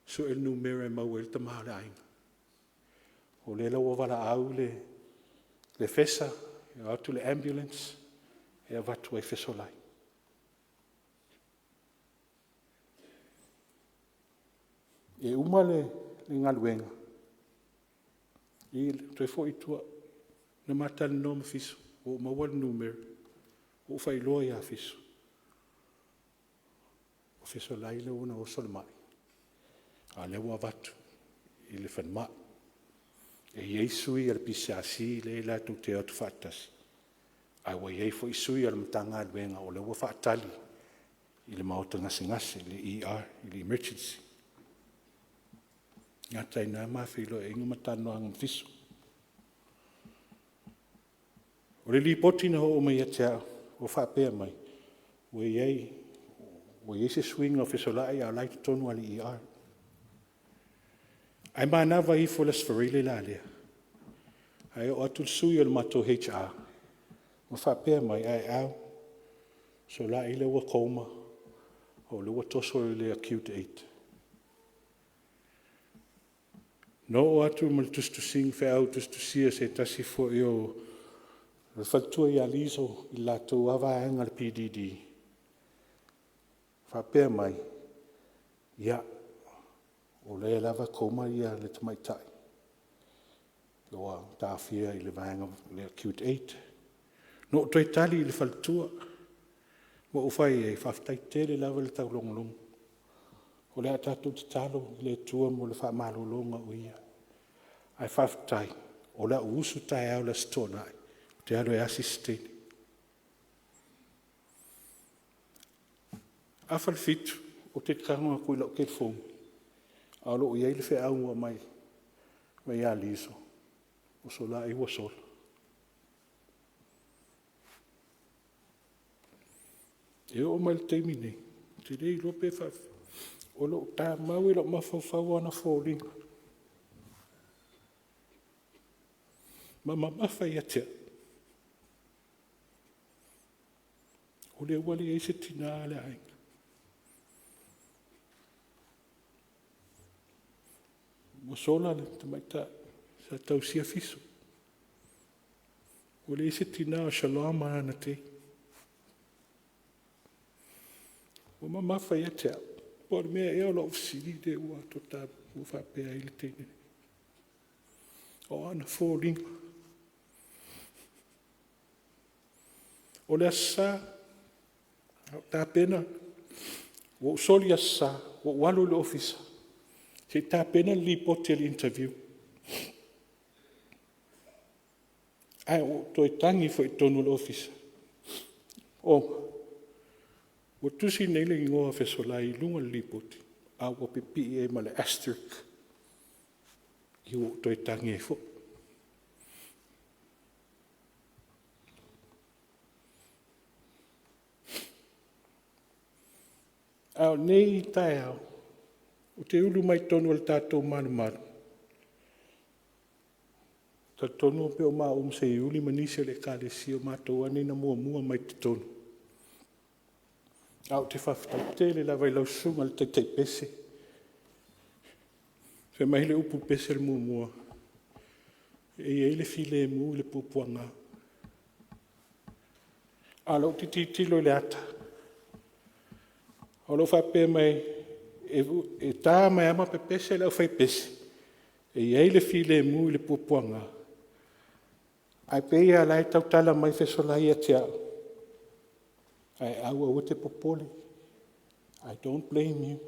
So el numero ma wel tamala ai. O le lawa wala au le fesa, e atu le ambulance, e avatu e Fesoloai. E umale ngaluenga. I toi fo i tua na matala no ma fiso o ma wal numero o fai loa ia fiso o Fesoloai le una o sol mai a le wa vatu i le fan ma e Yesu i al pisasi le la tu te atu fatas ai wa ye fo i sui al mtanga luenga o le wa fatali i le maota ngasi le ER i le emergency. Ngata ina mawhilo e inga matano ang fiso. O le li poti na ho o mai atea o whapea mai. O iei se swing o Fesoloai a lai tonu ali ER. Ai mana wa i fo las farile la lea. Ai o atu sui o le matou HR. Ma whapea mai ai au. So la ile wa koma. O le wa toso le acute 8. No o atu ma le tustusing whea au tustusia se tasi fo i o le whatua i aliso i latou awaenga le PDD. Whapea mai. Ia. O le lava koma ia le tamaitai. Loa tāwhia i le vaenga le acute 8. No toi tali i le whaltua. Mo ufai e whaftai tere lava le tau longlong. O le atatu te talo i le tua mo le whamalolonga o ia. Ai whaftai. O le usu tai au la stonai. Te alo e asisteni. Awhal fitu o te kangoa kui lau ke fongi. Alo i eile whea aunga mai. Mai a liso. O sola i wasola. E o mai le teimi nei. Te rei lope whaf. O lo tā mau e lo mawhawhau ana fōringa. Ma mawhai atea. O le wali e se tina ale ainga. Mo sola le te maita sa tausia fiso. O le e se tina o shalom ana te. O mawhai atea. Por mea e o lo ofisiri de ua to tā uwhapea i le tene. O ana fōringa. O le asa, tā pena, o soli asa, o walu le ofisa. Se tā pena li poti le interview. Ai, o toi tangi fo i tonu le ofisa. O tusi nele i ngoa Fesoloai i lunga le poti. A o pipi e ma le asterisk. I o toi tangi e fo. Ao nei tae au. O te ulu mai tonu al tātou manu manu. Ta tonu pe o maa se i uli manisi le kāle si o mātou anina mua mai te tonu. Au te whawhitai tele la vai lau sunga le te pese. Whe mai le upu pese le mua. E le file mu le pupuanga. Alo ti tilo le ata. O lo whape mai, e tā mai ama pe pese lau whai pese. E le file mu le pupuanga. Ai pe ia lai tau tala mai Fesoloai a te au. Ai au au te popole. I don't blame you.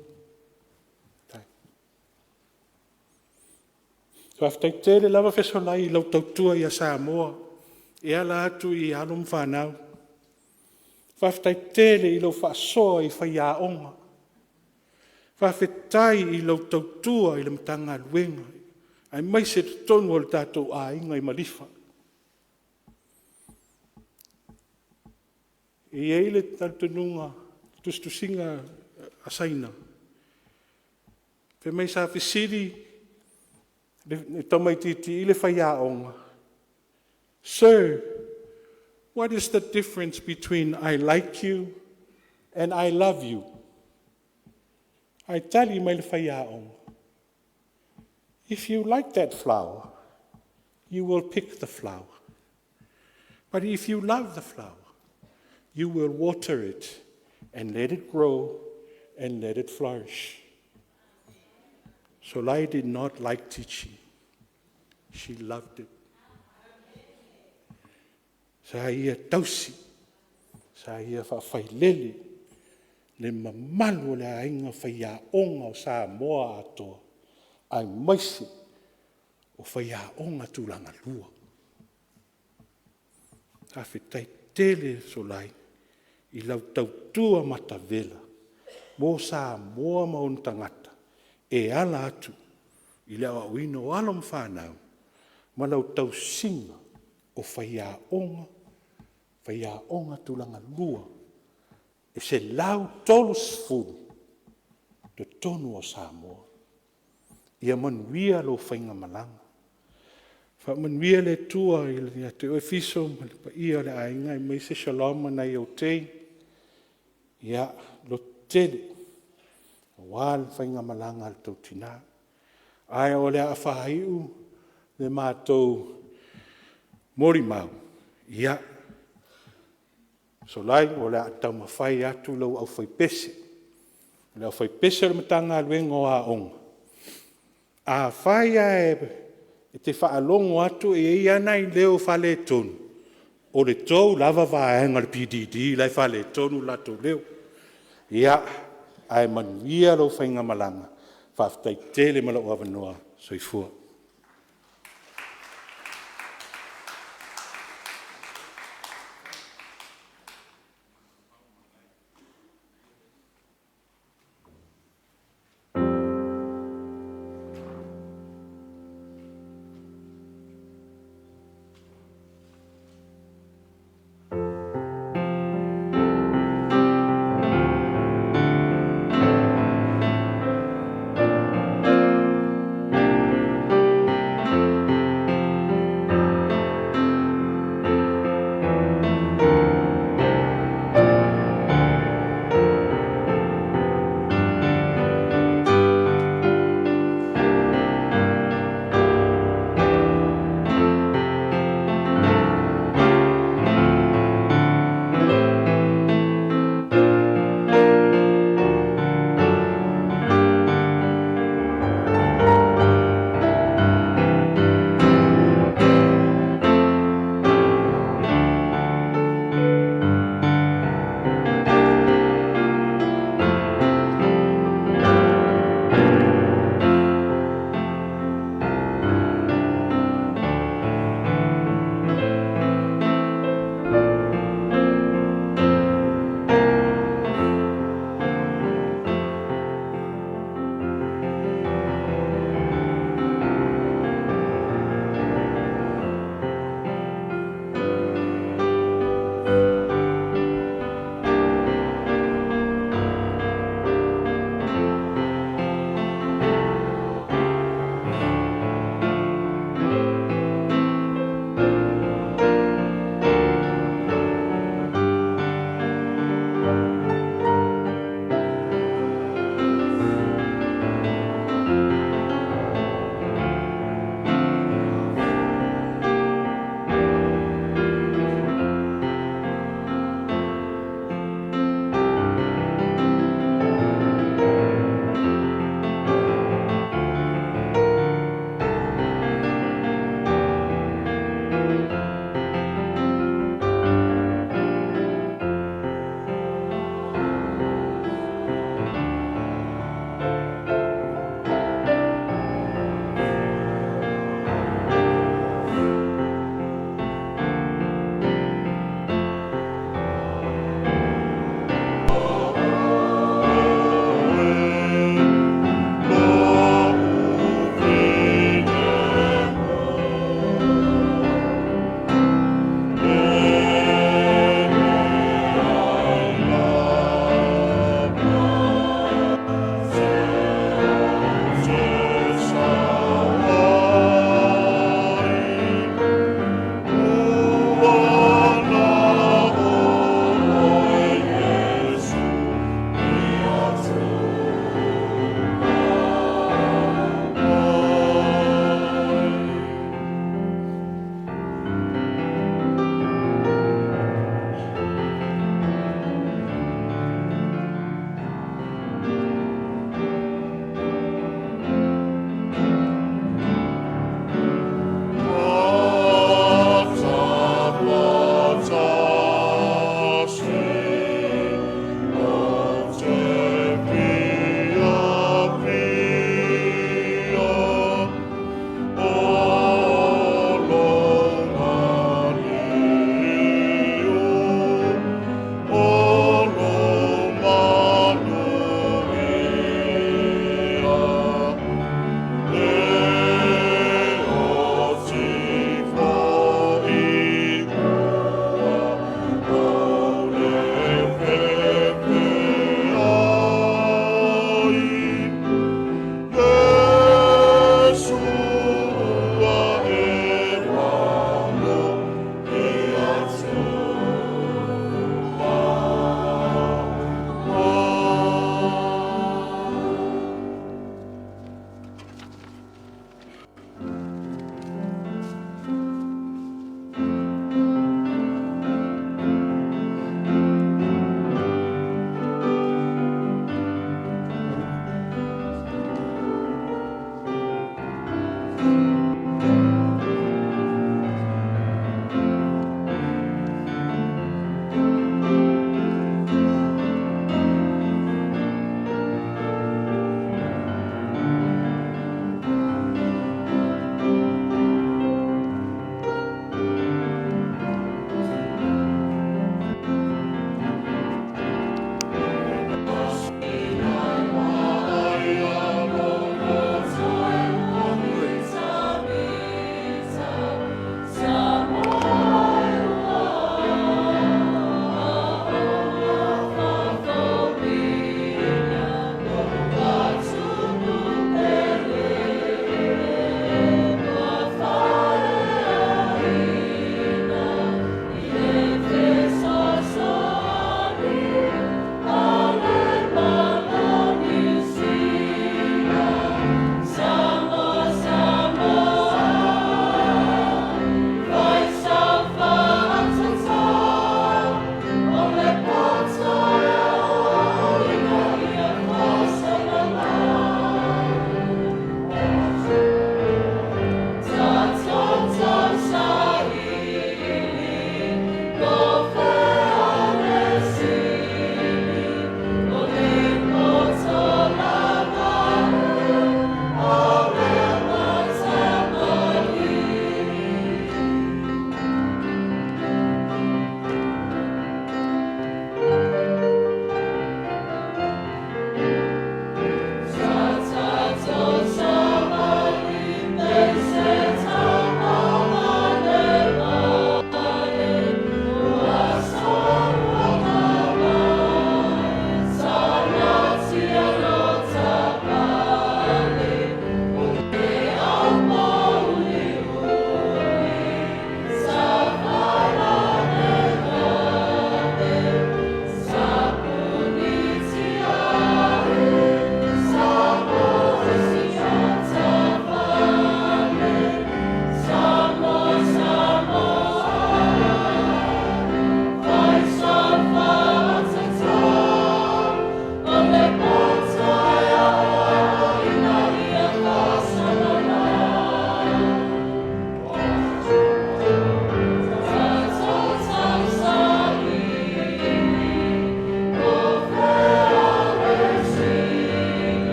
Whaftai tere lava Fesoloai i lau tautua i a Samoa. E ala atu i alum whanau. Whaftai tere i lau whaasoa i whai a onga. Whawhetai i lau tautua i lau mtanga luenga. Ai mai se tonu o le tātou a inga i malifa. I eile tātununga, tustusinga asaina. Pe mai sa whisiri, ne tamai titi i le whai a onga. Sir, what is the difference between I like you and I love you? I tell you, mai le whai a onga. If you like that flower, you will pick the flower. But if you love the flower, you will water it and let it grow and let it flourish. Solai did not like teaching. She loved it. Sa ia tausi, sa ia whawhailele, le mamalu le ainga whaia onga o Samoa atoa, ai maise o whaia onga tūlanga lua. Ka whetai tele Solai, i lau tautua matavela, mō Samoa maun tangata, e ala atu, i lau awino alom whanau, ma lau tausinga o whaia onga tūlanga lua, e se lau tolus fulu, te tonu o Samoa, ia manuia lo whainga malanga. Whamanuia le tua i le te oe fiso, ma le pa ia le ainga i mai se shalom na i au tei. Ia, lo tele. Wal whainga malanga al tau tina. Ai o le a whahaiu le mātou mori mau. Ia. So lai o le a tau mawhai atu lau au whai pese. Le au whai pese le matanga luengo a onga. A whai e te whaalongo atu e ia nei leo whale tonu. O le tau lava vaenga le PDD lai whale tonu lato leo. Ia, ai manuia lo whainga malanga. Whaftai tele mala o avanoa soifua.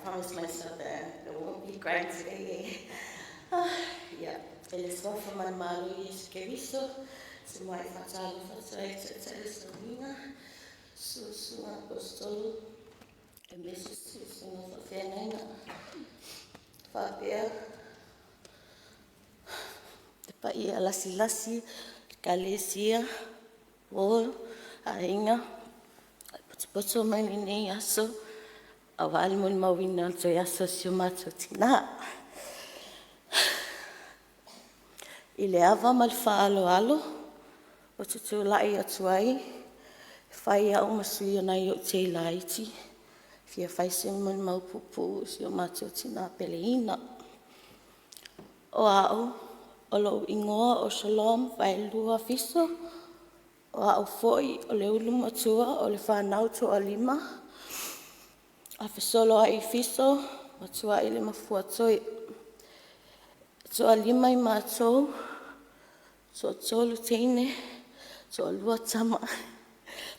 promised myself that I won't be crying today. Yeah, e le sofa man malo I Keriso, se mai fatalo fatai te salina, su apostolo, e mesu su no fenena, fabia, te pai a lasi, kalesia, o ainga, poto mai nei aso, awali mo mawina to yaso si mato tina. I le awa malfa alo, o tutu lai atuai, whai au masui ana I o te laiti, fia whai se mon maupupu si o mato tina peleina. O au, o lo ingoa o shalom vai lua fiso, o au foi o le ulu matua o le whanau to a lima, a Fesoloai Fiso, matua I le mafua toi. So a lima I mātou, so tolu teine, so lua tama,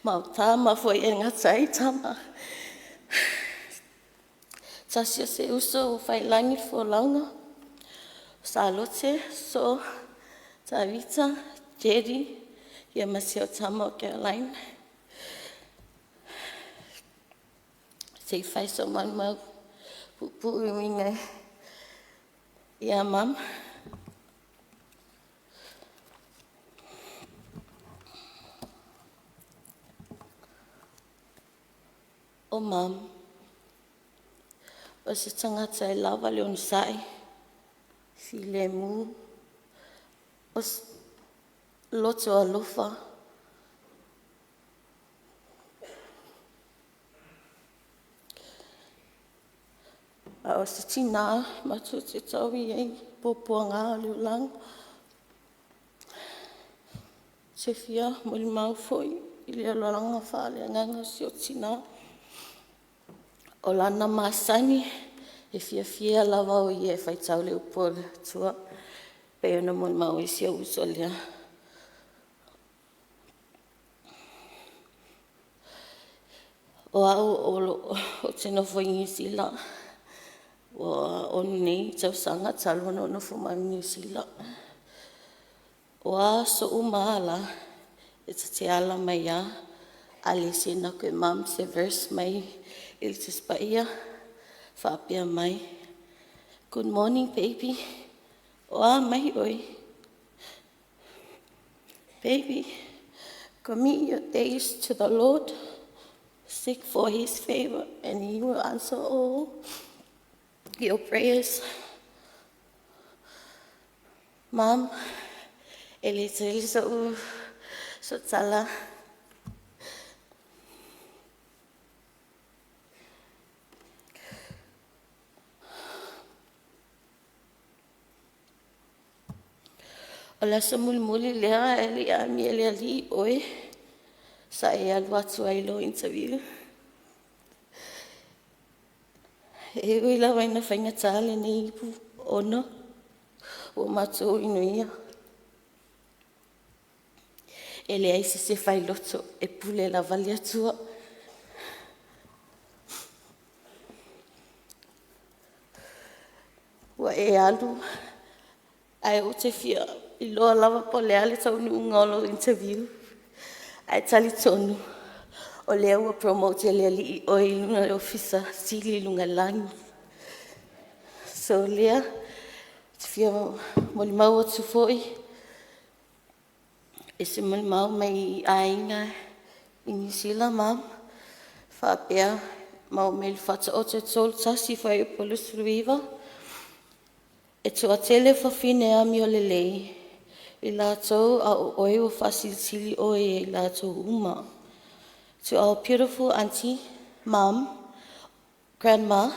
mau tama foi e ngatai tama. Tasia se uso o whailangi fo launga, sa lote, so Tavita, Jerry, ia masio tama o Caroline. Se whai so man mau pupu I winga ia mam. O mam, o se tangata e lawa leo nisai, si le mu, o loto alofa, a o se tina matu te tawi ei popoanga leo lang, se fia muli mau foi, I le alolanga whaale anganga si o tina, o lana masani, e fia lawa o I e whaitau leo pole tua, pe ona mon mau si o usolia. O au o te nofo I New Zealand, o nei tau sanga talono nofo mai New Zealand. O a so umala, e te ala mai a, ale se na koe mam se verse mai, il te spaia, whapia mai. Good morning, baby. O a mai oi. Baby, commit your days to the Lord, seek for His favor, and He will answer all your prayers. Mom, ele so tala. O la sa muli lea eli a mi eli ali oe, sa e alu atu ai lo interview. E ui la waina whainga tāle ni ipu ono, o matou inuia. Ele aise se whai loto e pule la vali atua. Wa e alu, ai o te fia, I loa lava po lea le tau nu ngolo interview. Ai tali tonu, o lea ua promote lea li o I luna le ofisa sili lunga langi. So lea, te fia moli mau o tufoi, e se moli mau mai ainga I New Zealand mam, whapea mau me le whata o te tolu tasi whai o polus ruiva, e tua tele whawhine a mi o le lei, I lātou a o oe o whasilisili oe I lātou uma. To our beautiful auntie, mom, grandma,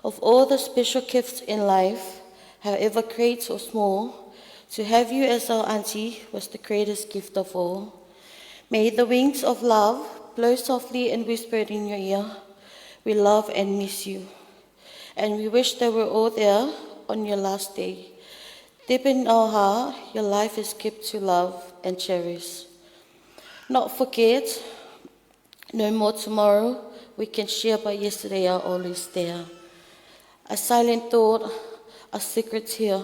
of all the special gifts in life, however great or small, to have you as our auntie was the greatest gift of all. May the wings of love blow softly and whisper in your ear. We love and miss you. And we wish they were all there on your last day. Deep in our heart, your life is kept to love and cherish. Not forget, no more tomorrow, we can share, but yesterday are always there. A silent thought, a secret tear.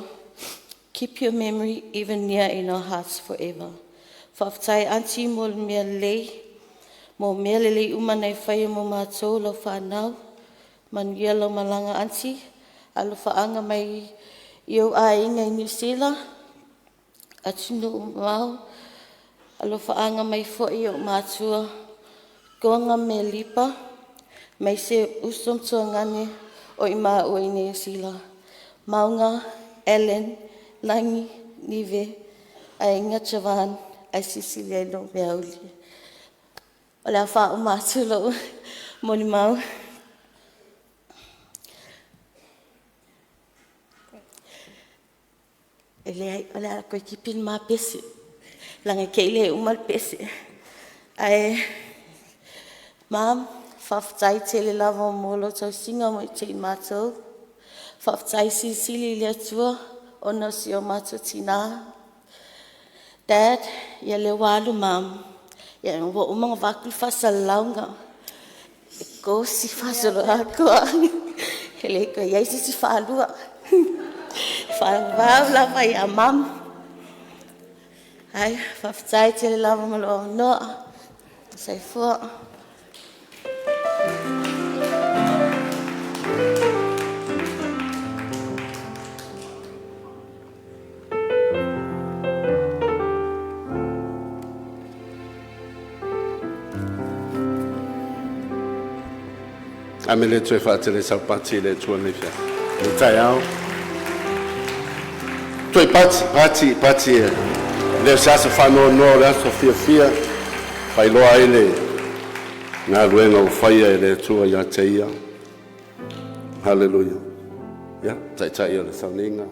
Keep your memory even near in our hearts forever. Whaftai anti mo mea lei, mo mea lelei umanai whaia mo mātou lau whanau, manuia lau malanga anti, alo whaanga mai iau a inga i New Zealand, atunu mau, alo whaanga mai fo iau mātua, goanga me lipa, mai se usom tua ngane o i maa ua i New Zealand. Maunga, Ellen, Langi, Nive, a inga Chavan, a Cecilia no mea uli. O lea wha o mātua lau, moni mau. E lea koe ki pin mā pese. Langa kei le umal pese. Ai, mam, whaftai tele lava o molo tau singa mo i te mātou. Whaftai sili lea tua, o na si o mātou tina. Dad, ia le walu mam. Ia wa umanga wakul whasalaunga. E ko si whasaloa koa. Hele koe, iai si whalua. Whawau lava ia mam. Ai, whaftai tele lava malo noa. Sai fua. Amele tue whaatele sau pati le tua nifia. Le tai au. Tue pati e. Le sasa whanau no le aso fia. Whailoa ele. Ngā ruenga o whaia e le tua ia te ia. Hallelujah. Ia, tai ia le sauninga.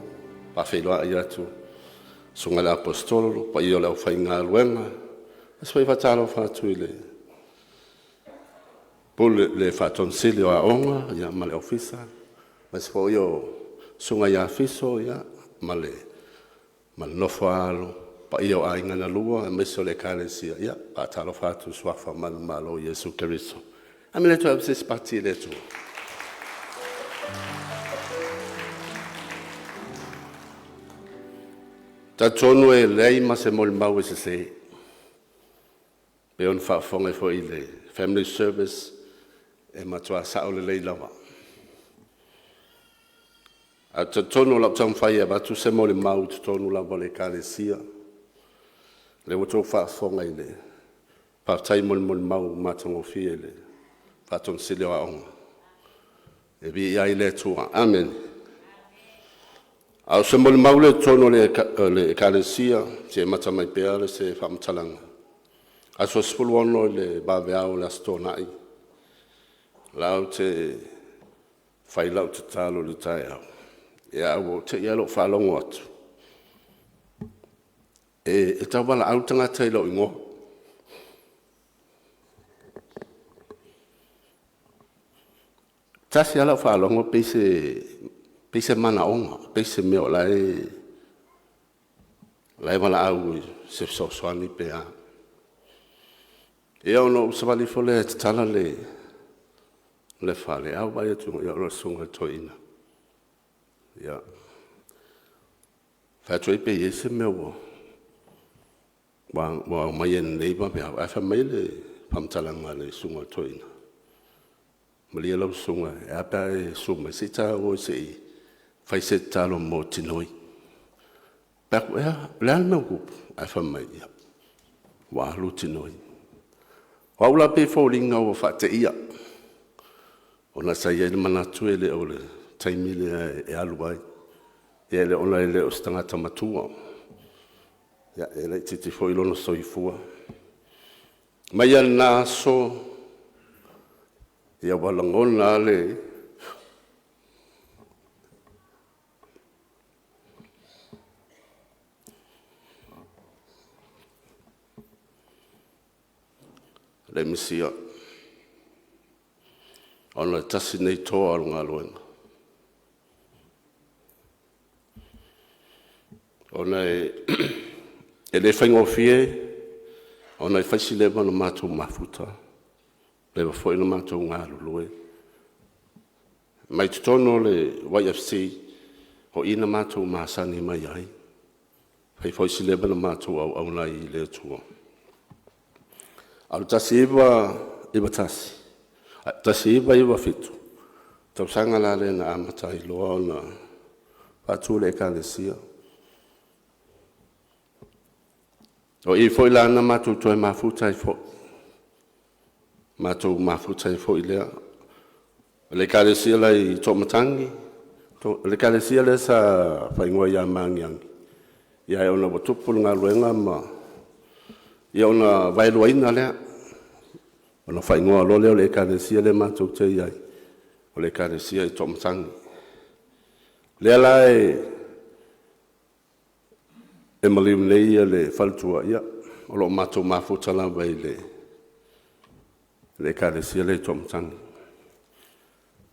Pa whailoa ia tu. Sunga le apostolo. Pa ia le au whai ngā ruenga. Aswai whatalo whatu i le. Pole le whatonsili o a onga, ia ma le ofisa. Mas fo io sunga ia fiso, ia ma le nofo alo. Pa io a inga na lua, e meso le kalesia, ia pa talo whatu swafa manu malo Yesu Keriso. Ame le tu absis pati le tu. Ta tonu e lei ma se mol mau e se. Pe on whafonga fo i le family service, e matua sao le lei lawa. A te tonu lau tau whai e batu se mo le mau te tonu lawa le kalesia. Le wato whaafonga i le. Pātai mo le mau matango fie le. Pāton sile wa onga. E vi ia i le tua. Amen. Au se mo le mau le tonu le kalesia. Se mata mai pea le se whamtalanga. Aso spulu ono le bawe au le astonai. Lau te whai lau te talo le tai au. E au te ialo whalongo atu. E tau wala au tangata i lau ingo. Tasi ala whalongo peise mana onga. Peise meo lai wala au se soani pea. E au no usawali fole te tala le fale au vai atu ia ora sunga toina ia fa toi pe ese meu wa mai en leiba pe a fa mai le pamtalanga le sunga toina malia lo sunga e apa e sunga sita o se fai se talo mo tinoi pa la no ku a fa mai ia wa lu tinoi wa ula pe fo linga o fa te ia ona sai ele manatu ele o le taimile e aluai ele ona ele o stangata matua ya ele titi foi lono soifua mai ana so ya walangona le let me see ona tasi nei toa alunga aluenga. Ona e le whaingo fie, ona e whaisi lewa na mātou mafuta, lewa fwoi na mātou ngā lulue. mai tutono le YFC ho ina mātou māsani mai ai. Hei foi si leba na mātou au nai I le tua. Alu tasi iwa tasi. Tasi iwa fitu. Tau sanga la le na amatai loa na patu le kalesia. O I foi la na mātou toi mafuta I fo. Mātou mafuta I fo I lea. Le kalesia la I tomatangi. Le kalesia le sa whaingoa ia mangiangi. Ia e ona watupu ngā luenga ma. Ia ona vailuaina lea. Ona whaingoa lo leo le kalesia le mātou te iai. O le kalesia I tomatangi. Lea la e maliu nei ia le whaltua ia. O lo mātou mafuta la vai le kalesia le tomatangi.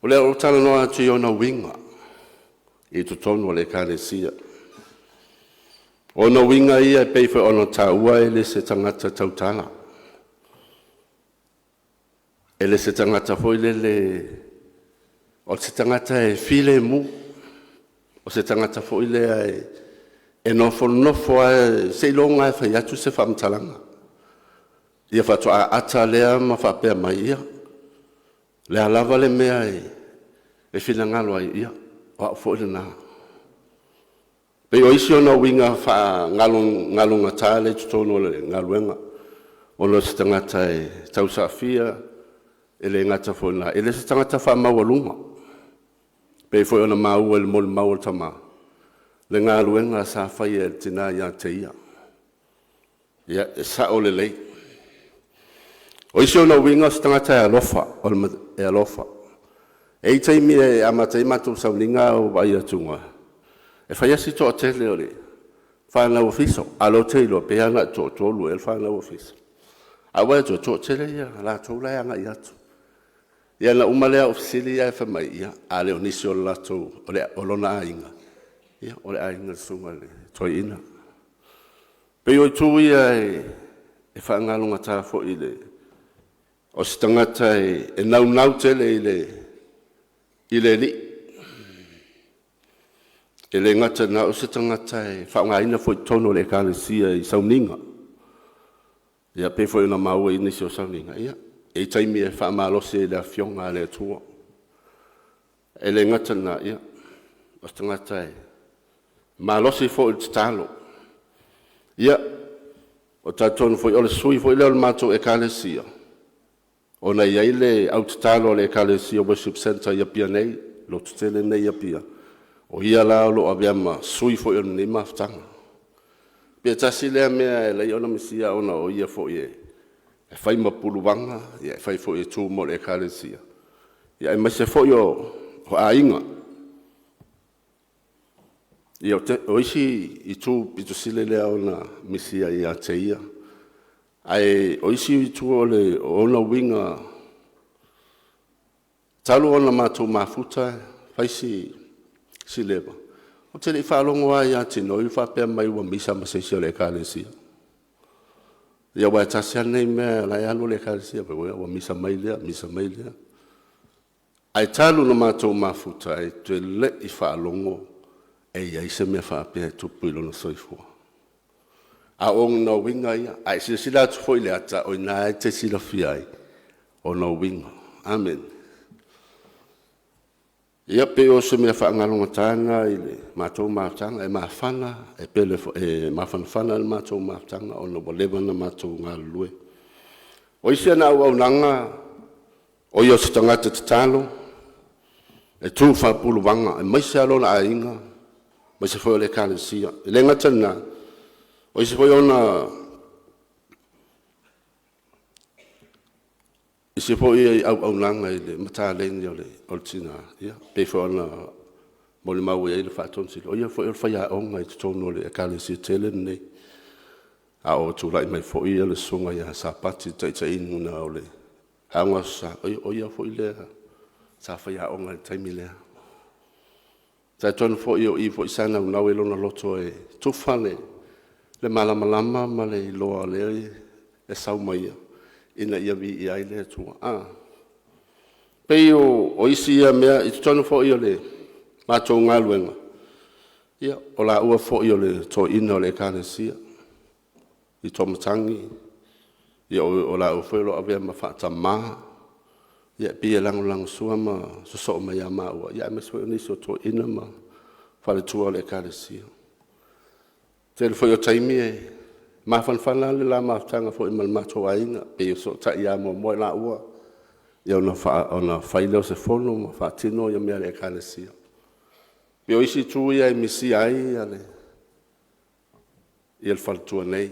O lea o tala noa atu I ona winga. I tutonu o le kalesia. Ona winga ia e peife ona taua e le se tangata tautala. E le se tangata foi o se tangata e file mu. O se tangata foi e nofo se ilonga e whai atu se whamtalanga. Ia whatua ata lea ma whapea mai ia. Lea lava le mea e fila ngalo ai ia. Wa foi le nā. Pe o isi ona winga wha ngalunga tāle tutono le ngaluenga. Ono se tangata e tausafia e le ngata foi nā. E le se tangata wha mawalunga. Pe foi ona maua le mole maua tama. Le ngaluenga sa whai e tina ia te ia. Ia e sa o le lei. O isi ona winga se tangata e alofa. E alofa. E taimi e amatai matou saulinga o vai atunga. E whai asi toa tele o le. Whanau Fiso. Alo teilo pe anga tolu e whanau Fiso. Awa e toa tele ia. La tola e anga i atu. Ia na umalea ofisili ia e whamai ia. A leo nisi o lato o le olona ainga. Ia o le ainga sunga le toi ina. Pe o tu ia e whangalunga tāfo I le. O si tangata e nau tele I le li. E le ngata na o se tangata e whaungaina foi tono le kalesia I sauninga. Ia pe foi na maua I nisi o sauninga. Ia. E taimi e whaamalose e le awhionga le tua. E le ngata na ia. O se tangata e malose foi te talo. Ia. O tatonu foi o le sui foi le o le mato e kalesia. O na iai le au tatalo le kalesia worship center ia pia nei, lo tutele nei ia pia. O ia la lo aviama sui fo i ni maftanga. Pia tasi lea mea e lei ona misia ona o ia fo e fai mapuluwanga, ia fai fo e tu mo le kalesia. Ia e maise fo o ainga. Ia o isi I tu pitusile lea ona misia ia te ia. Ai o isi tu ole ona winga talu ona matou mafuta fai si leva. O te li whalongo ai a tino I whapea mai ua misa masesia le kalesia. Ia wai tasia nei mea lai alo le kalesia pe ua misa mai lea. Ai talu na matou mafuta ai te le I whalongo e ia se mea whapea tupu ilo na soifua. A ong no winga ia. Ai sila atu foi le ata o ina e te sila fiai. O no winga. Amen. Ia pe o se mea whaangalonga tanga I le mātou mātanga e mawhana e pele e mawhanawhana le mātou mātanga o no walewa na mātou ngā lue. O isi ana au nanga o ia se tangata te talo e tū whapulu wanga e maise alona a inga maise foi o le kalesia. E le ngatana o isi foi ona isi foi au nanga I le mata leni o le oltina ia pe foi ona mo le mau ia le fatonsi o ia foi o faia onga I tono le kalesia tele nei a o tu lai mai foi le songa ia sapati tai inu na o le hanga sa o ia foi le sa faia onga taimi le ta ton foi o I foi sana na o lona loto e tu fale le malama ma le loa le e sau mai ina ia vi ia ile tua. Pe o O isi ia mea, I tonu fo i o le mātou ngā luenga. Ia, o la ua fo i o le tō ina o le kānesia. I tō matangi. Ia, o la ua fo i lo avea ma whaata maa. Ia, pia lango sua ma, so ma ia maa ua. Ia, me soi o nisi o tō ina ma, whale tua o le kānesia. Te le fo i o taimi e, ma whanwhana le la maafutanga fo i malmatou ainga, pe i so ta ia mo moe la ua. Ia ona whaileo se fono, ma whaatino ia mea le kānesia. Pe o isi tū ia e misi ai, ale. Ia le whalatua nei,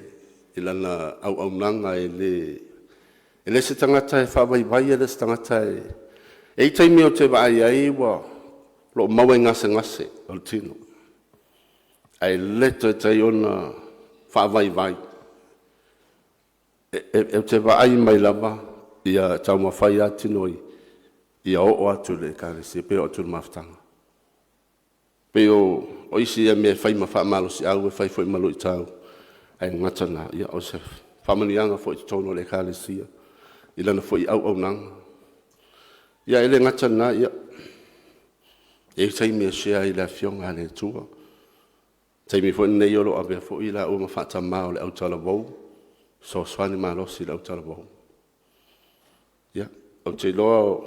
I lana au nanga e le se tangata e whawaiwai, e le se tangata e. E I taimi o te vai ai, wa, lo maue ngase, o le tino. Ai leto e tai ona whawaiwai. E te vai mai lava, ia tau mawhai atino ia o atu le kāresia, pe o atu le mawhtanga. Pe o isi ia mea whai mawha malo si au, e whai fwoi malo I tau, ai ngatana, ia o se whamanianga fwoi te tono le kāresia, I lana fwoi au nanga. Ia ele ngatana, ia, e tai mea shea I la fionga le tua. Tai mi fwoi nei olo abea fwoi la o mawhata mao le au tala wau, so swani malosi le au tala wau. Ia, o te loa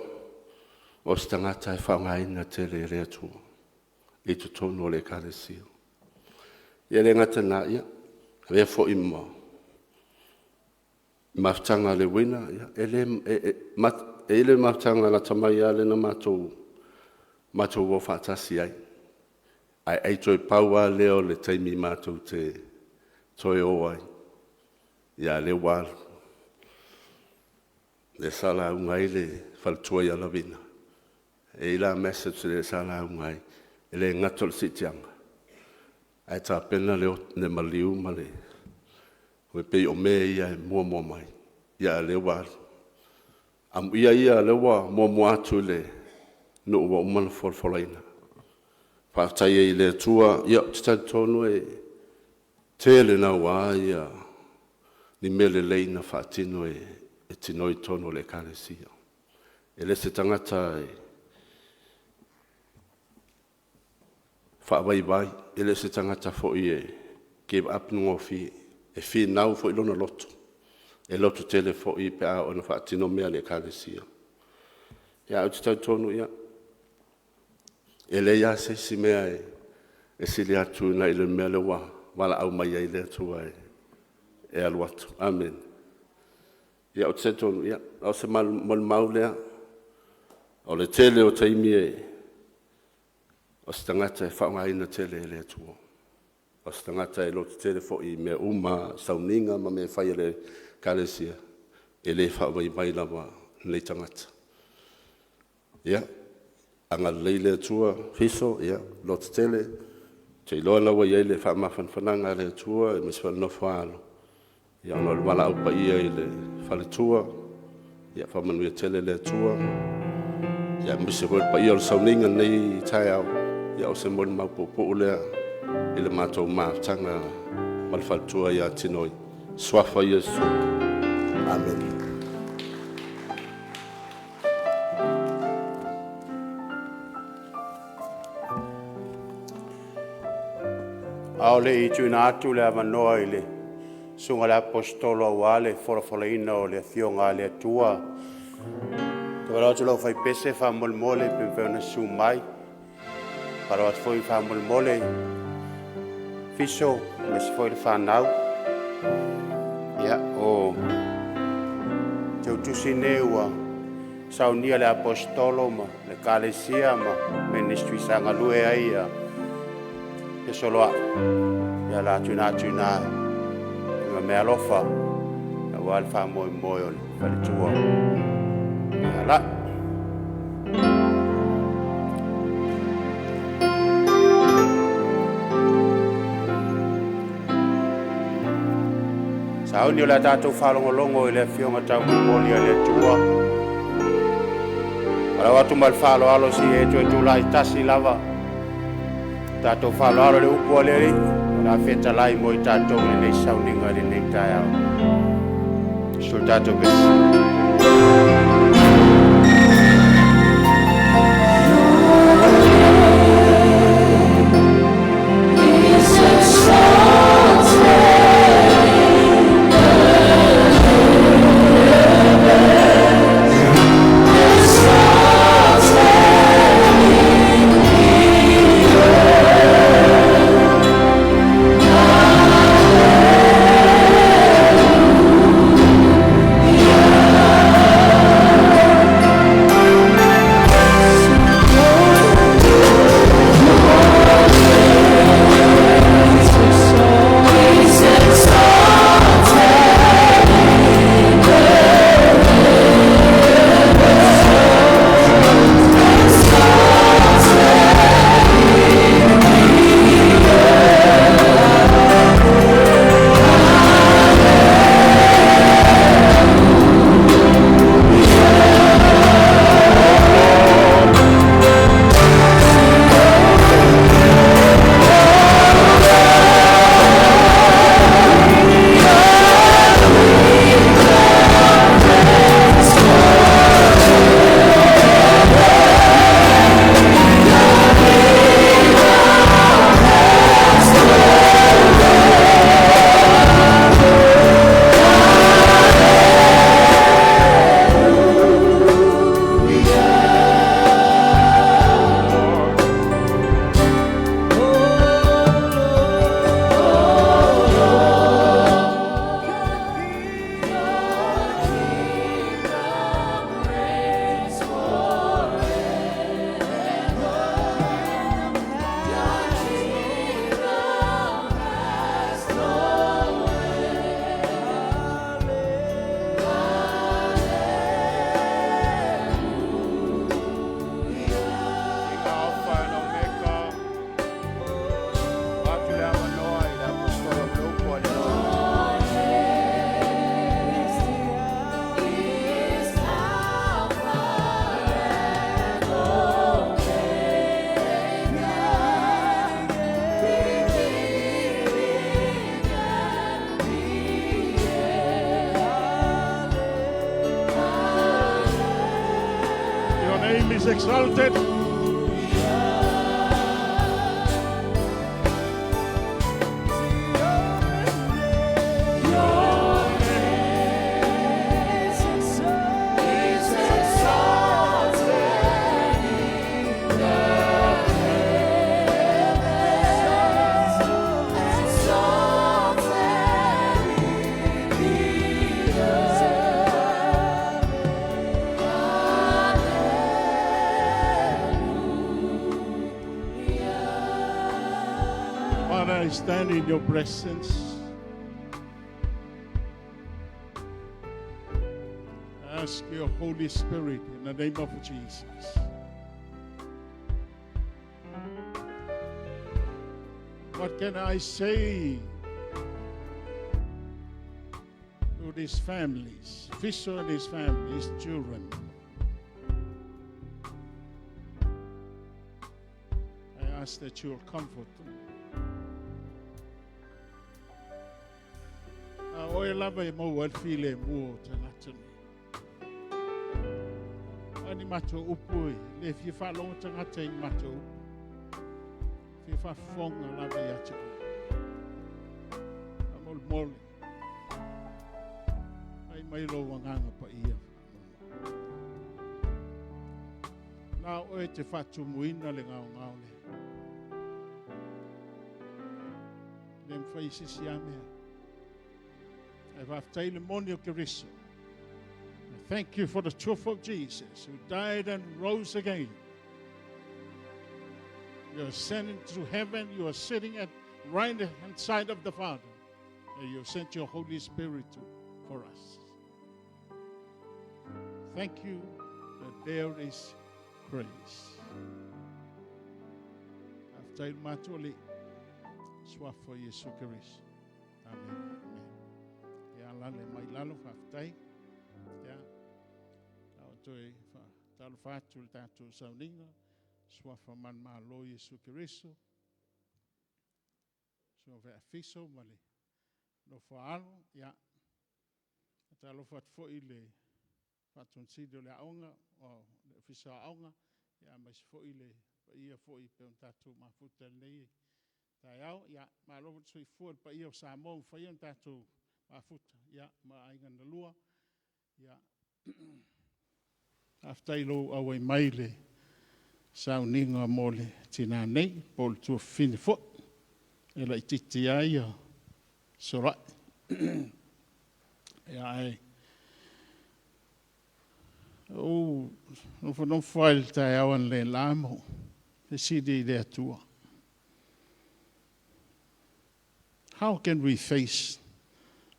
o se tangata e whaungaina te le rea tua. I tu tono le kāresia. Ia le ngatana, ia, rea fo I mo. Maftanga le wina, ia, ele maftanga la tamai ale na matou wo whaatasi ai. Ai toi paua leo le taimi matou te toi o ai. Ia le waru. Le sala ungai le whaltua ia la vina. E ila message le sala ungai. Ele ngato le sitianga. Ai tā pena leo ne maliu ma le. Hoi pei o mea ia e mua mai. Ia le waru. Am ia le wa mua atu le. No ua umana folfolaina. Whaatai e le tua. Ia titai tonu e. Tele na wa ia. Ni mele leina whaatino e. E tinoi tono le kāresia. E le se tangata e. Whaawaiwai, e le se tangata fo I e give up nungo fi, e fi nau fo I lona loto. E loto tele fo I pe a ona whaatino mea le kāresia. Ia au titau tonu ia. E le ia se si mea e sili atu na I le mea le wa, wala au mai ai le atua e alu atu. Amen. Ia o te tonu ia, au se mau lea, o le tele o taimi e, o se tangata e whaungaina tele e le atua. O se tangata e loto tele fo I mea uma sauninga ma mea whai le kāresia. E le whawai mai lawa le tangata. Ia, anga leile atua Fiso, ia, loto tele. Te iloa lawa ia le whamawhanwhananga le atua e miswala no whaalo. Ia ona le wala upa ia I le whaletua. Ia whamanuia tele le atua. Ia misi hoi pa ia o le sauninga nei tai au. Ia o se mori maupopo lea. I le mātou mātanga ma le whaletua ia tinoi. Swafa Iesu. Amen. Ao le I tūna atu le avanoa I le sunga le apostolo wa le forafolaina o le fionga le atua. Te wala atu lau fai pese wha molmole pe mwena sumai. Para atu foi wha molmole Fiso me se foi le whanau. Ia o te utusi neua saunia le apostolo ma le kalesia ma ministry sanga lue ai a Fesoloai. Ia la tuna. Ia mea lofa. Ia wale wha moe o le whaletua. Ia la. Sauni o le tātou whalongolongo I le fionga tau mipoli a le tua. Ala watu mal whalo alo si e tue tūlai tasi lava. Tātou whalo alo le upo le ri. La feta lai mo I tātou le nei sauninga le nei tai au. Sul tātou besi. exalted. Father, I stand in your presence. I ask your Holy Spirit in the name of Jesus. What can I say to these families, Fiso and his family, his children? I ask that you will comfort them. Oe lava e mau alfile mua tangatani. Ani mato upui, le fi fa longa tangata i mato upu. Fi fa fonga lava i atu. Amol mole. Ai mai lo wanganga pa ia. Na oe te fatu muina le ngau ngau le. Le mwhai sisi amea. I've testimonial Keriso. Thank you for the truth of Jesus who died and rose again. You are ascending to heaven. You are sitting at right hand side of the Father. And you have sent your Holy Spirit for us. Thank you that there is grace. After matoli swap for Yesu Keriso. Amen. Lale mai lalo whaftai. Ya. Tau toi talo whātu le tātou sauninga. Swafa man mā lo Yesu Keriso. So vea Fiso male. No whaalo. Ya. Talo whatfo i le whatonsido le aonga. O le Fiso aonga. Ya mais fo i le ia fo i peon tātou mafuta nei. Tai au. Ya. Ma lo sui fuad pa ia o Samoa. Whaian tātou afuta ya ma ainga na lua ya after ilo awe maile sauninga mole tina nei pol tu fini fo ela ititi ia sora ya ai o no file tai awan le lamo decidi de tua. How can we face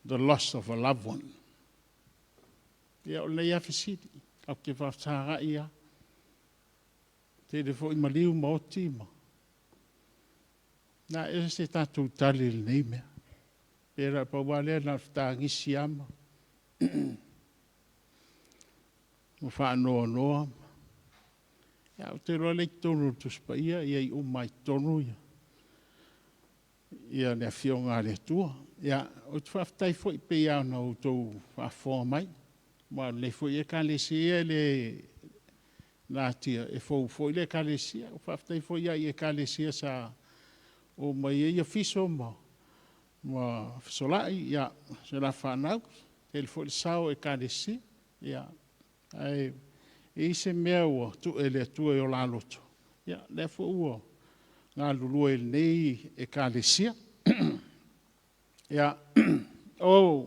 the loss of a loved one? Ia o leia fisiti, au ke whaftaha ia. Te refo i maliu ma o tima. Nā e se tātou tali le nei mea. Pera pa wale na whtangisi ama. Mo whaanoa noa. Ia o te roa leik tonu tuspa ia i umai tonu ia. Ia nea fionga le tua. Ia, o te whaftai fwoi pe iau na o tau whafua mai. Ma le fwoi e ka le sia le nātia e fwoi le ka le sia. O whaftai fwoi ia e ka le sia sa o mai e ia Fiso ma. Ma Fesoloai, ia, se la whanau. Te le fwoi sao e ka le sia. Ia, ai, e ise mea ua tu e le tua e o la loto. Ia, le fwoi ua ngā lulua e nei e ka le sia. Ja, oh.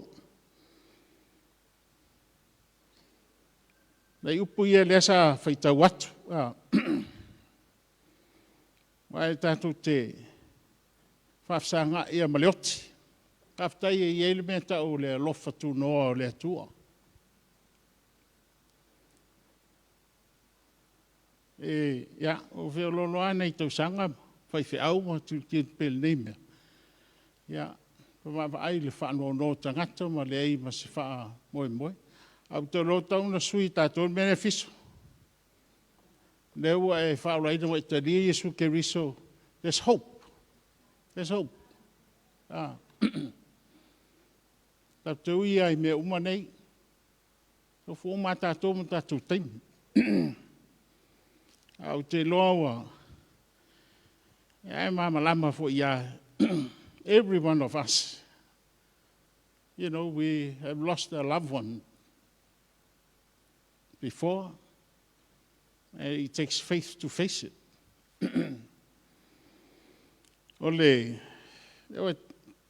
Nei upu ia lesa whaitau atu. Mai tātou te whafsanga ia maleoti. Whaftai e iele mea tau le lofa tu noa o le atua. Ja, o wheo lolo ana i tau sanga. Whaiwhi au ma tu tien pel nei mea. Ja, ma ai le whaano no tangata ma le ai ma se wha moe moe. Au te lo tauna sui tātou mene Fiso. Leua e whaola ina wa italia Yesu Keriso. There's hope. There's hope. Tātou ia i mea uma nei. So fu ma tātou ma tātou taimi. Au te loa. Ai mama lama fo ia. Every one of us. You know, we have lost a loved one before. It takes faith to face it. Ole,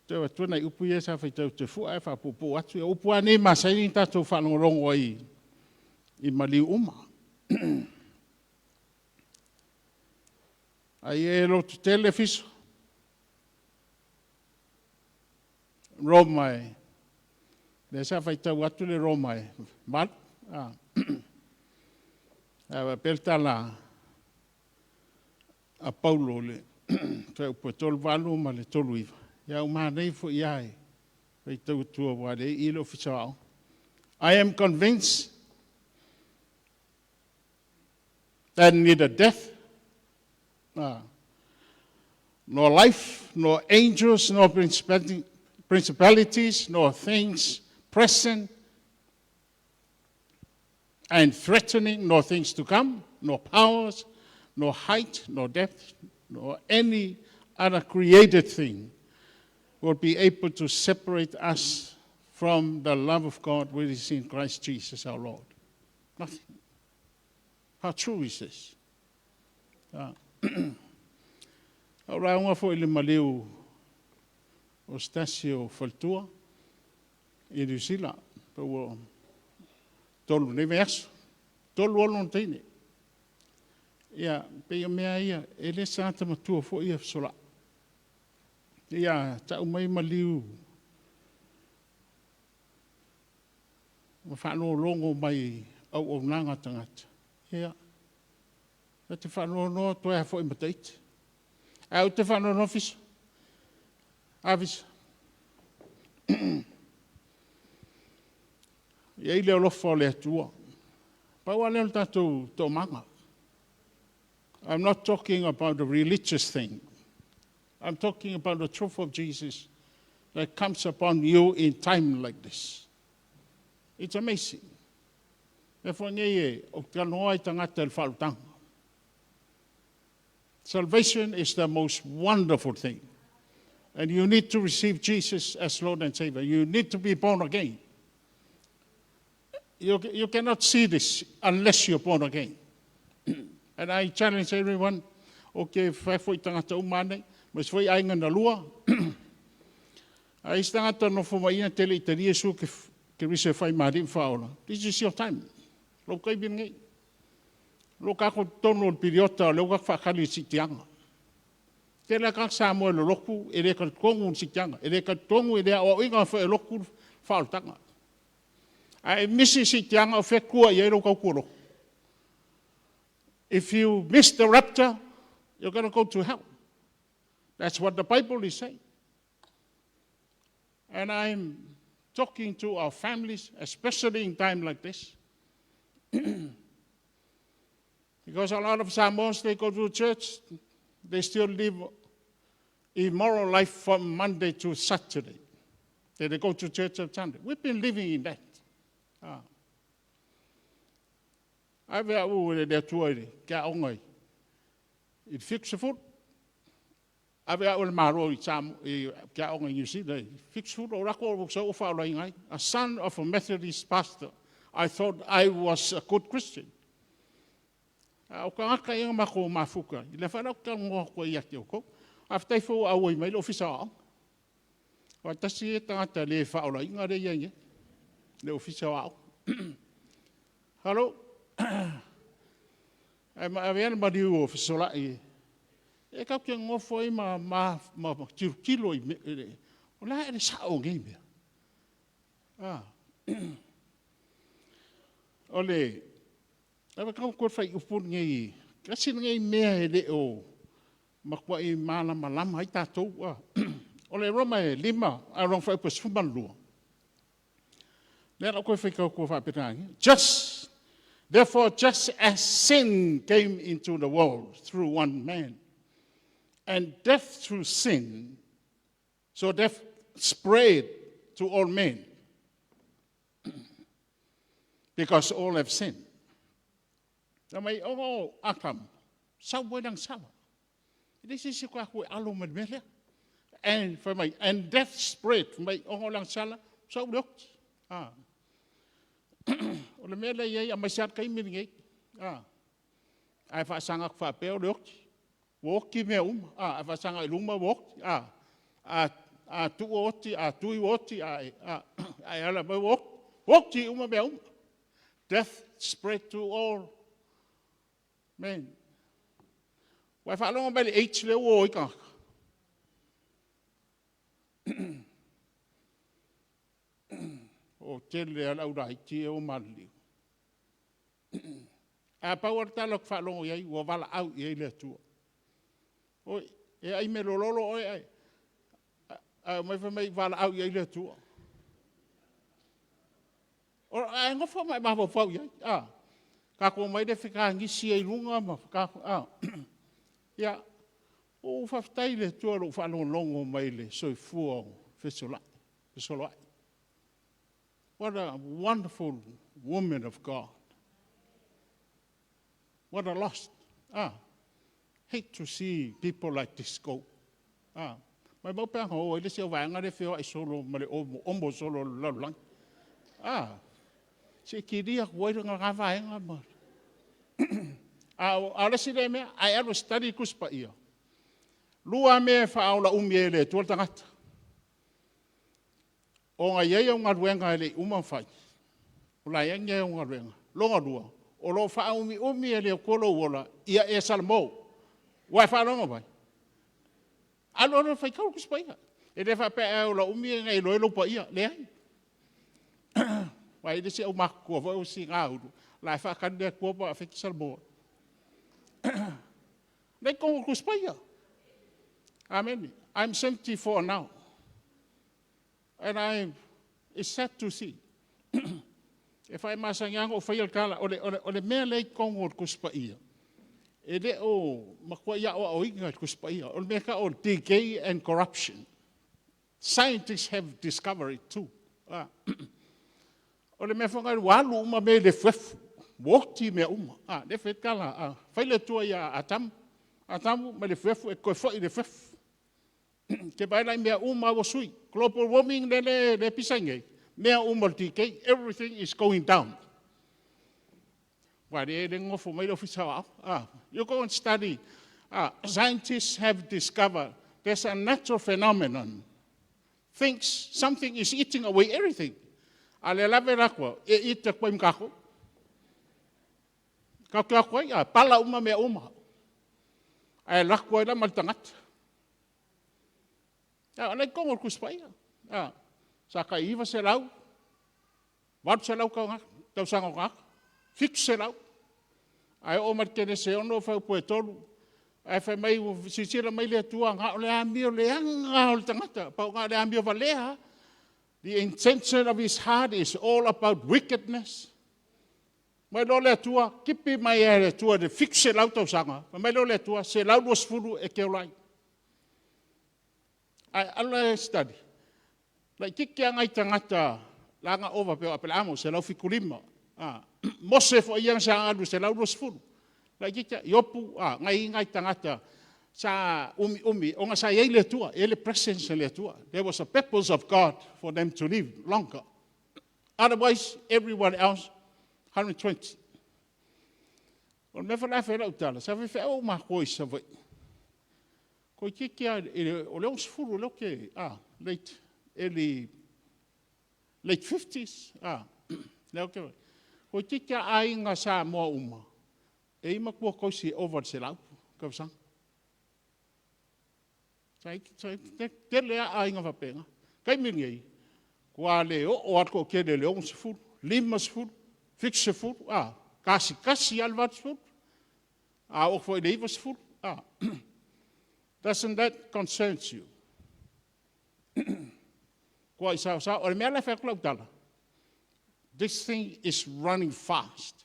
te wa tuna upu ia sa fai tau te fua e whapopo atu. Upu ane masai ni tātou whanongorongo i mali uma. Ai e lo tu tele fiso. Romai. Le sa fai tau atu le Romai. Mal? Pelta la a Paulo le tau po tolu walu ma le tolu iwa. Ia uma nei fo iai. Fai tau tua wale i lo fisao. I am convinced that neither death, nor life, nor angels, nor principalities, nor things present and threatening, nor things to come, nor powers, nor height, nor depth, nor any other created thing will be able to separate us from the love of God which is in Christ Jesus our Lord. Nothing. How true is this? Ora unga fo ile maleu o stasio faltua i New Zealand. Pero tolu ne verso. Tolu olon tine. Ia, pe mea ia, ele santa matua fo ia sola. Ia, ta umai maliu. Mawhano longo mai au nanga tangata. Ia. Te whano no toa fo i mataiti. Au te whano no fiso. Avis. Ia i leo lofo le atua. Paua leo tātou tō manga. I'm not talking about a religious thing. I'm talking about the truth of Jesus that comes upon you in time like this. It's amazing. Therefore, salvation is the most wonderful thing. And you need to receive Jesus as Lord and Savior. You need to be born again. You cannot see this unless you're born again. And I challenge everyone, okay, whai fwoi tangata umane, mas fwoi ainga na lua. Ai tangata no fwoi tele i te Yesu ke rise whai marim whaola. This is your time. Lo kai bin ngai. Lo kako tono piriota, lo kak whakali si tianga. Tela kak Samuel lo loku, ere ka kongu si tianga. Ere ka tongu ere o inga whai loku whaotanga. Ai misi si tianga o whekua i ero kau kuro. If you miss the rapture, you're going to go to hell. That's what the Bible is saying. And I'm talking to our families, especially in time like this. Because a lot of Samoans, they go to church, they still live immoral life from Monday to Saturday. They go to church on Sunday. We've been living in that. I've already there to get on it fix the food. I've got Maro, get on you see, they fix food or so following. A son of a Methodist pastor, I thought I was a good Christian. After I for away my officer, what does he at the following? Are they the officer? Hello? I'm everybody who Fesoloai. E ka ke ngofo I ma kilo I ola e sa o game. Ole. Aba ka ko fai upun ngai. Ka sin ngai me de o. Makwa I mala malama I tatou. Ole Roma 5 arong fai pas fumalu. Then ko fai ko fa petang. Therefore, just as sin came into the world through one man, and death through sin, so death spread to all men, because all have sinned. Akam, Sau mo nang sala. This is ko ako alo medmele. And for my and death spread my ongolang sala so dok. O le mele ye a masat kay mingi. Ai fa sangak fa pe dok. Wok ki me ai fa sanga luma wok. Tu oti tu oti ai ala ba wok ti be death spread to all men. Wai fa longa bali H le o ika. O tele ala ura iti o mali. A power talok fa longa yai o vala au yai le tu. O e ai me lolo o ai. Mai fa mai vala au yai le tu. O ai ngofa mai ma fa yai. Ka ko mai de fika ngisi ai lunga ma ka ya o fa taile tu lo fa longo mai le so fu Fesoloai. What a wonderful woman of God. What a loss. Hate to see people like this go. Mai mo pe ho ile se wa nga de fio ai solo ma le ombo solo lo lang. Se kiria wo nga va nga ma. Ala si me ai alo study kuspa ia. Lua me fa aula umiele tu tangata. O nga ye nga ruenga le uma fai. Ula ye nga ruenga. Longa dua. O lo fa umiele ko lo wola ia e salmo. Wa fa longa vai. Alo no fai kau kuspa ia. E de fa pe aula umiele nga lo pa ia le ai. Wa ide se o makko vo si ngaudu. La fa kan de ko pa fa salmo. They go kuspaya. Amen. I'm 74 now. And it's sad to see. If I must young or fail kala or the mele kongo kuspaya. Ede o makwaya o inga kuspaya. Or make o decay and corruption. Scientists have discovered it too. Or the mefonga walu ma me le fef. Wokti me de fet kala faile tua ia atam me le fefu e ko foi de fef ke baila me wo sui global warming le pisange me multi everything is going down. Wa de ngofo me lo fisa you go and study. Scientists have discovered there's a natural phenomenon. Something is eating away everything. Ale la vera ko e ita ko imkako. Ka koe pala uma me uma. Ai la koe la mal tangat. Ana ko mo kuspai. Sa ka iva se lau. Wat se lau ka tau sanga ka. Fix se lau. Ai o mar kene se ono fa po tolu. Ai fa mai si sira mai le tua nga le ambio le anga o tangata. Pa nga le ambio valea. The intention of his heart is all about wickedness. Mai lo le tua, kipi mai le tua de fixe lau tau sanga. Mai lo le tua, se lau dos furu e keo lai. Ai ala study. Lai kiki angai tangata langa ova peo apela amo, se lau fikulima. Mose fo iang sa alu, se lau dos furu. Lai kiki yopu, ngai tangata sa umi, o nga sa yei le tua, ele presence le tua. There was a purpose of God for them to live longer. Otherwise, everyone else 120. O me fa la fa la utala, sa fa o ma ko isa vai. Ko kiki o le ons furu lo ke late 50s. Le ke. Ko kiki ai nga sa mo uma. E ma ko si over se la ko sa. Sai te le ai nga fa penga. Kai mi ngi. Kwa le o at ko ke le ons furu, limas furu. Fixe food, kasi alvat food, ook voor levens food. Doesn't that concern you? This thing is running fast.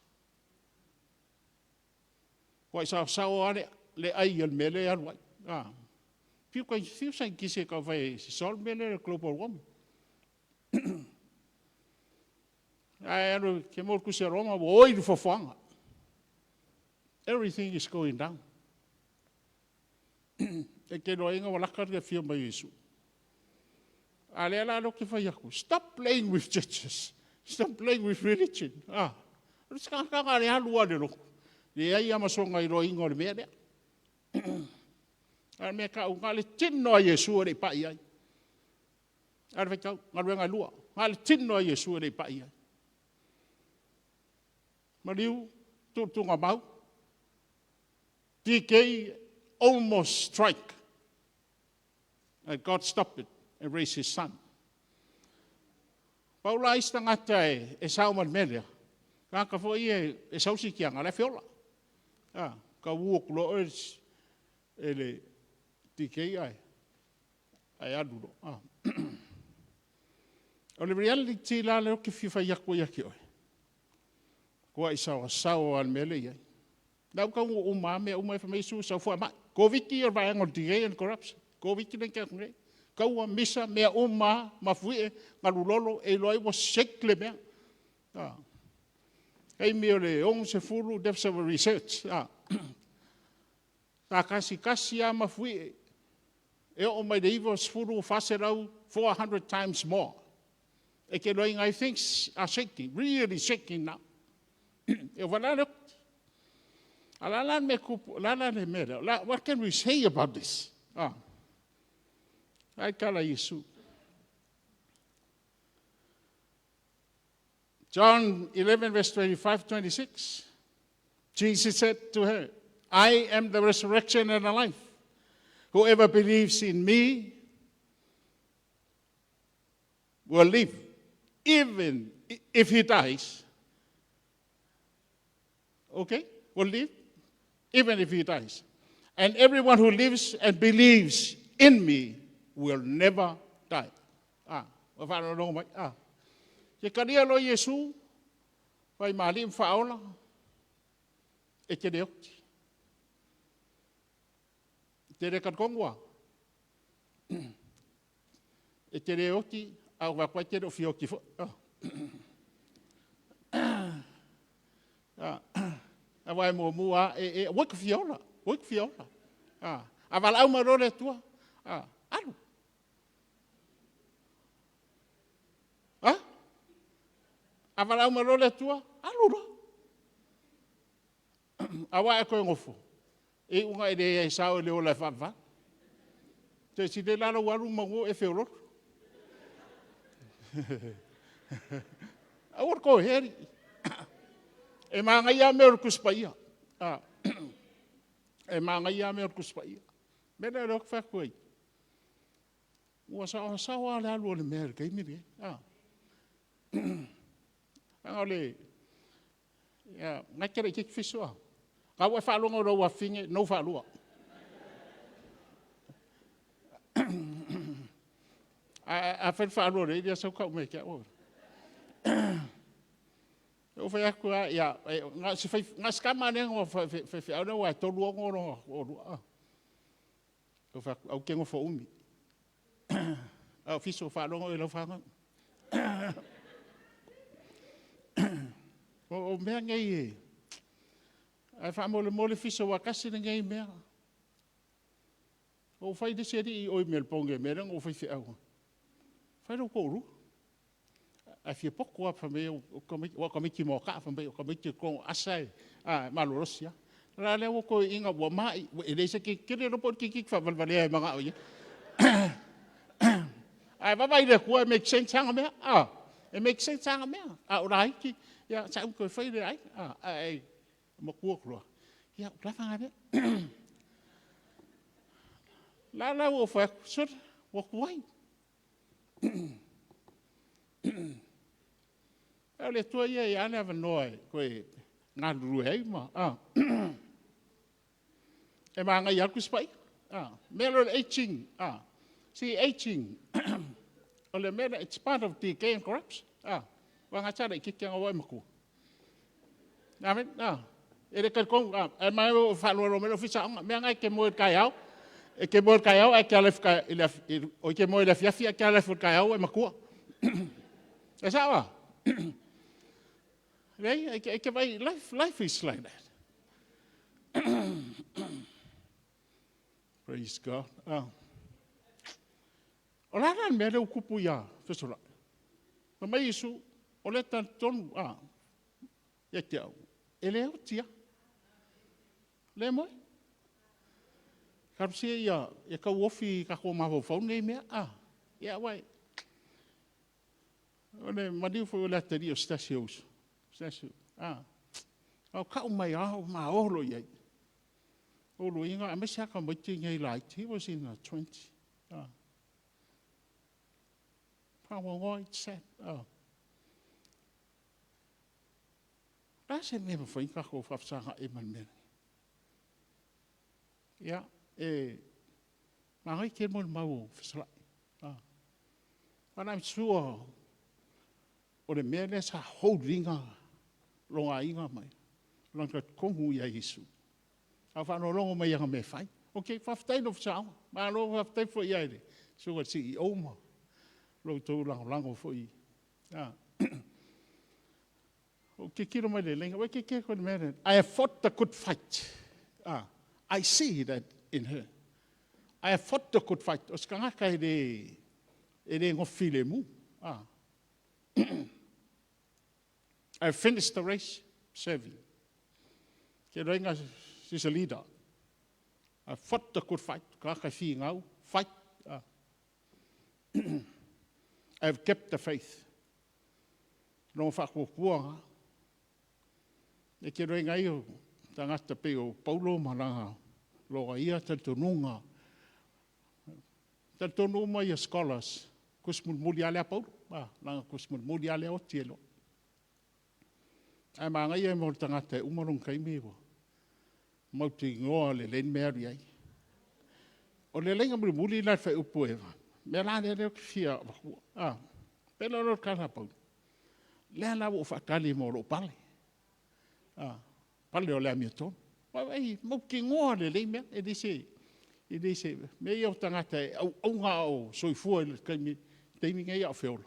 Le ai al mele al wai. Piu kai fiu sai kise ka vai sol mele global warming. Everything is going down. E ke no inga wala ka fia mai Yesu. Ale la lo ke fa yaku. Stop playing with churches. Stop playing with religion. Ska ka ka le halu ade lo. Le ai ama so ngai ro inga le mea. Al me ka unga le tino Yesu le pa ia. Al ve ka ngalwenga lua. Al tino Yesu le pa ia. Mariu tu ngabau. DK almost strike. And God stopped it and raised his son. Paula ista ngata e sauman melia. Ka fo ie e sausi kia ngale fiola. Ka wuok lo ele DK ai adulo. O le reality la le ke fifa yakwa yaki oi. Ko ai sawa al mele ia. Now ka umame fa mesu so fo ma. Ko viki or vai ngol DK and corruption. Ko viki den ka ngre. Ka wa misa me ma fui ngalulolo e loi was sekle me. Ei me le on se fulu depth of research. Ta kasi ma fui e o mai de was fulu faserau 400 times more. E ke loi I think are shaking, really shaking now. E wala le ala me kupu la le mera. What can we say about this? Ai kala Yesu. John 11 verse 25-26. Jesus said to her, I am the resurrection and the life. Whoever believes in me will live, even if he dies. Okay? Will live, even if he dies. And everyone who lives and believes in me will never die. Ke karia lo Yesu, vai malim faola, e ke deokti. Te rekat kongwa. E te deokti, au wakwa te do fioki fo. A vai mua, wik fiola. A val au marole tua. Alu. A val au marole tua. Alu ro. A vai ko ngofo. E unga ide e sao le ola fa. Te si de lalo waru mango e feolo. A wor ko heri. E manga ia me kuspaia. E manga ia me kuspaia. Mena rok fa koi. Wa sa wa la lo le mer kai mi. Angole. Ya, ngakere ki fiso. Ka wa fa lo ngoro wa finge no fa lo. A fa lo re dia so ka me ka o. O fa ya ku ya nga se fa nga skama ne ngo fa au wa to lo ngoro o. O fa au ke ngo fo umi. Au fiso fa lo ngoro lo fa ngo. O mea ngai ai fa mole fiso wa kasi ngai mea. O fai de seri o mel ponge mera o fai fi au. Fai ro ko ru. A fi pouco a fa me o come ki mo ka fa me o come ki ko asai. Malorosia. La le o ko inga wa mai e le se ki kire ro por ki fa valvale manga o ye. Ai va vai de ko make sense hanga me. It makes sense hanga me. O rai ki ya sa ko fai de ai. Ai mo ko lo. Ya la fa me. La o fa sur o kwai. Ale tua ia ane ava noe koe ngā ruru hei ma. E maa ngai alku spai. Melo le aging. See, aging. Ole mela, it's part of decay and corruption. Wanga tara i kiki anga wai maku. Amen. E re kalkong. E mai o whanua ro melo fisa anga. Mea ngai ke moe kai au. E ke moe kai au, e ke alef kai. O ke moe le fiafi, e ke alef kai au, e makua. E sawa? Life is like that. Praise God. O laran mea leo kupu ia, Fesoloai. Ma mai isu, o le tan tonu, ia te au. E leo tia. Le moe. Karusia ia, ia kau ofi kako mawawau nei mea, ia wai. O le madiu foi o le atari o stasio usu. Stasio, au kau mai au ma olo iai. Olo inga, a mesi haka maiti ngai light. He was in 20. Pawangoi, sad. Rasa mea foi kako whafsanga e man mea. Ia, mangai ke mo mau Fesoloai. But I'm sure o le mea le sa holdinga longa inga mai. Longa kongu ia Yesu. A whano longo mai anga me whai. Ok, whaftai no whasao. Ma longo whaftai fo ia ere. So what si i oma. Lo tō lango fo i. Ok, kiro mai le lenga. Weke ke koe mea. I have fought the good fight. I see that in her. I have fought the good fight. O skangaka e re ngofi le mu. I have finished the race, serving. Ke roinga, she's a leader. I fought the good fight. Kaka fi ngau, fight. I have kept the faith. No whakokua. E ke roinga iu, tangata pe o Paulo mananga. Loa ia tantonunga. Tantonunga ia scholars. Kusmul muli alea Paulo. Nanga kusmul muli alea o tielo. Ai maanga ia mo tangata e umarong kaimiwa. Mauti ngoa le len meri ai. O le lenga muli la fai upo ewa. Me la le fia. Pela lo kala Paulo. Le la wo fatali mo lo pale. Pale o le amiaton. Ai, mau ki ngoa le lei mea, e dise, me iau tangata e au ngā o soifua e kaimi, teimi ngai au whiola.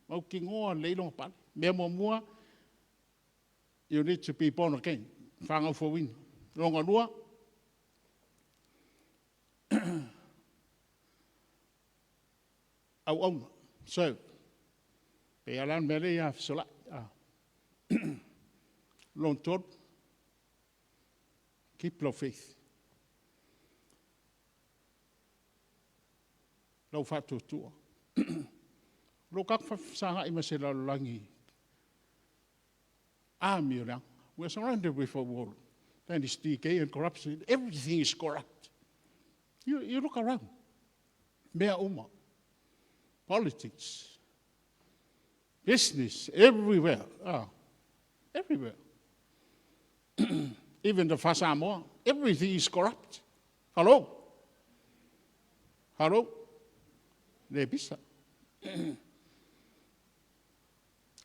Mau ki ngoa le longa pale, mea mua, you need to be born again, whangau for win. Longa lua, au, so, pe alan mele ia Fesoloai. Long tod, keep low faith. Low fat to tour. Look up for Sanga Imasela Langi. Mirang. We're surrounded with a world. Then it's decay and corruption. Everything is corrupt. You look around. Mea Uma. Politics. Business. Everywhere. Everywhere. Even the Fasamoa, everything is corrupt. Hello? Lebisa.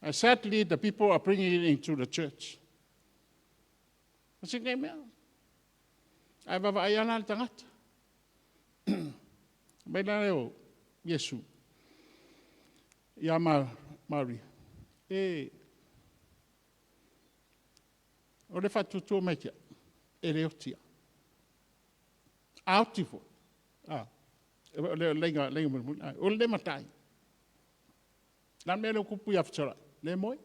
And sadly, the people are bringing it into the church. What's your name? I baba ayana tangat. Bailao Yesu. Yama Mari. O le whatutua mai kia, e reo tia. Aotifo. O le lenga mulu. O le matai. Nā mea leo kupu ia Fesoloai. Le moe.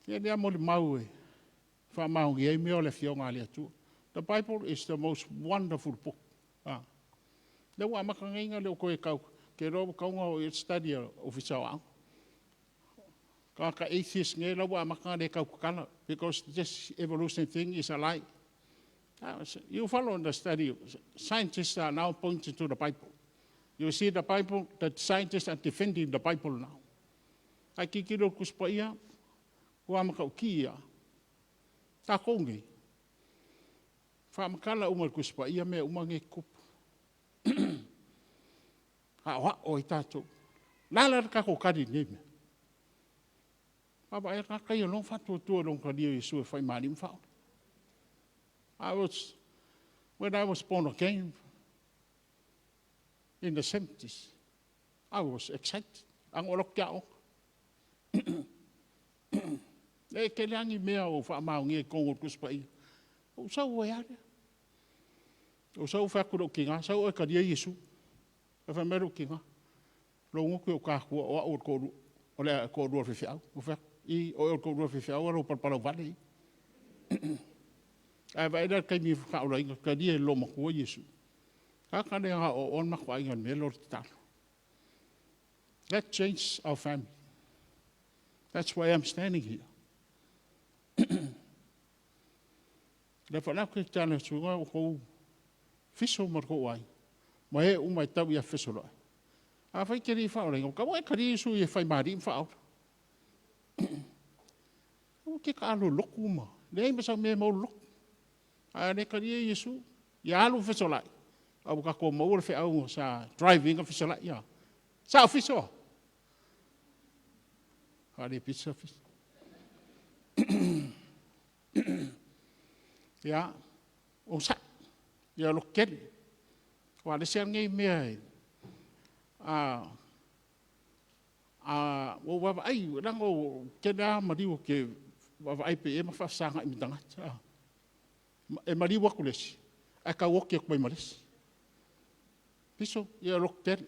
Kia lea mo le mau e. Whamaungi e mea o le fionga lea tua. The Bible is the most wonderful book. Leo wa makangainga leo koe kau. Ke robo kaunga o study o Fisauau. Kaka atheist nge lawa makanga de kau kala because this evolution thing is a lie. You follow the study. Scientists are now pointing to the Bible. You see the Bible, that scientists are defending the Bible now. Ai kikiro kuspaia, kua makaukia. Ta kongi. Whamakala umar kuspaia me umange kupu. Hawa o i tātou. Lala kako kari neme. Papa, I long fatu tu long kadio Yesu fai marim fao. When I was born again in the 70s, I was excited. Ang olok kiao. Le ke langi mea o fa maungi kongo kuspai. O sau o ia. O sau whakuro kinga, sau o karia Yesu. E whameru kinga. Lo ngoku o kākua o aur kōru. O lea kōru o whiwhiau. O whak I o aur kōru o whiwhiau aro parpara vale. Ai vai da kai mi whakaura inga karia lo makua Yesu. Hakane ha o on makua inga me lor talo. That changed our family. That's why I'm standing here. Le whanau ke tāna sunga o kou Fiso marko ai. Ma he umai tau ia Fesoloai. A whai keri whaore ingo. Ka wai kari isu i whai maari whaore. O ke ka alo loku ma. Nei masa me mau loku. A ne kari e Yesu. Ia alu Fesoloai. Au ka ko maura whi au sa driving a Fesoloai ia. Sa Fiso. Hare pizza Fiso. Ia. O sa. Ia lo keri. Wa le siang ngai mea. O wa ai rango kena mariu ke wa ai pe e ma fa sanga I mitanga. E mariu ku lesi. A ka wo ke ko maris. Fiso ia lo keri.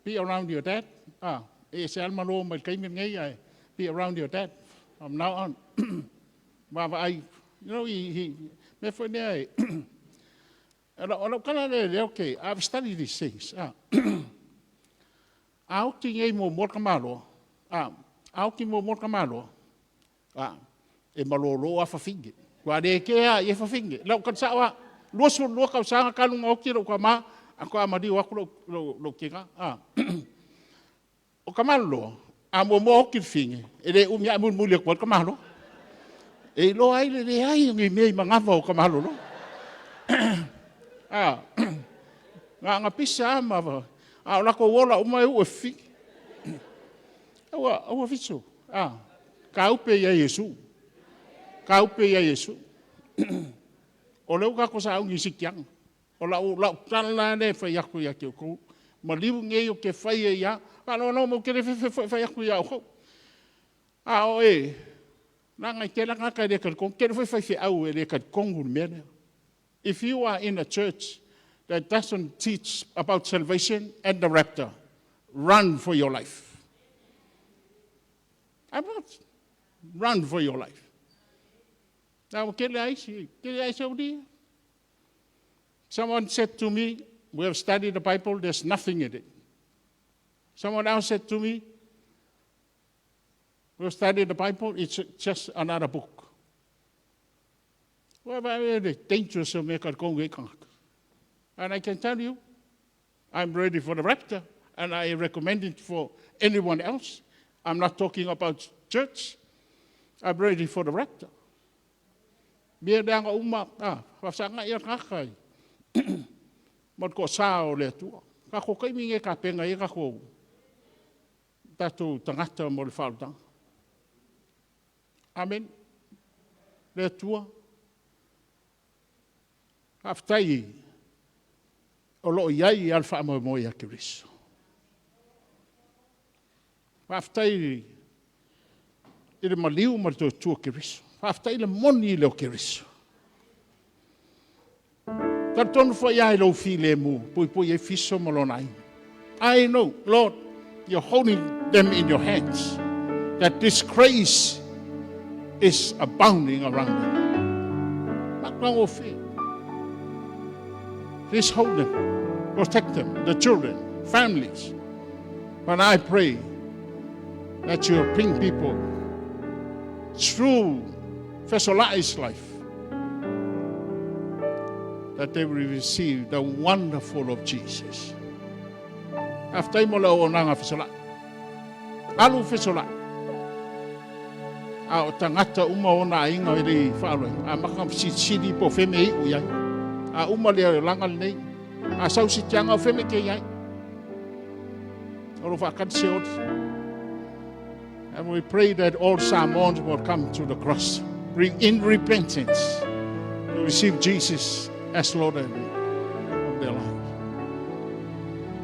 Be around your dad. E se alma lo mai kai ngai ai. Be around your dad. From now on. Wa ai you know he me foi nei. Okay, I've studied these things. Au ki ngai mo kamalo. Au ki mo kamalo. E malolo a fafinge. Kwa de ke a e fafinge. Lau kan sawa luosu lo ka sanga kanu ngoki ro kwa ma ako amadi wa lo kinga. O kamalo a mo ki finge. Ele umia mun mule ko kamalo. E lo ai le ai ngi me mangava o kamalo lo. Nga pisa ma la ko wola o mai o fi. O Fiso. Ka upe ya Yesu. Ka upe ya Yesu. O le ka ko sa ngi sikiang. O la tala ne fa ya ku ya ke ko. Ma liu nge o ke fa ya. Pa no mo ke fa ya ku ya ko. O e na ngai ke la ka de ka ko ke fa au e ka kongu mena. If you are in a church that doesn't teach about salvation and the rapture, run for your life. I'm not. Run for your life. Now, someone said to me, we have studied the Bible, there's nothing in it. Someone else said to me, we have studied the Bible, it's just another book. Well, very dangerous to make a congregation. And I can tell you, I'm ready for the rapture, and I recommend it for anyone else. I'm not talking about church. I'm ready for the rapture. Biar dia ngau umak, pasanga ia kakai. Mat ko sao le tu. Ka ko kai minge ka penga ia ka ko. Tatu tangata mo le falta. Amen. Le tua. Aftai o lo iai alfa mo ia Kristo. Aftai ile maliu mo to Kristo. Aftai le moni le Kristo. Tarton fo ia lo file mu, poi e Fiso mo lo nai. I know, Lord, you're holding them in your hands. That this grace is abounding around them. Makang ofi. Please hold them, protect them, the children, families. But I pray that you'll bring people through Fesoloai's life, that they will receive the wonderful of Jesus. After imola o nanga Fesoloai, alu Fesoloai, a o tangata uma o na inga i rei whaaroi, a makam sidi po wheme i uyai. A uma lea langal nei, a sau si tianga o wheme ke iai. Oro whakatse oti. And we pray that all Samoans will come to the cross, bring in repentance, to receive Jesus as Lord of their life.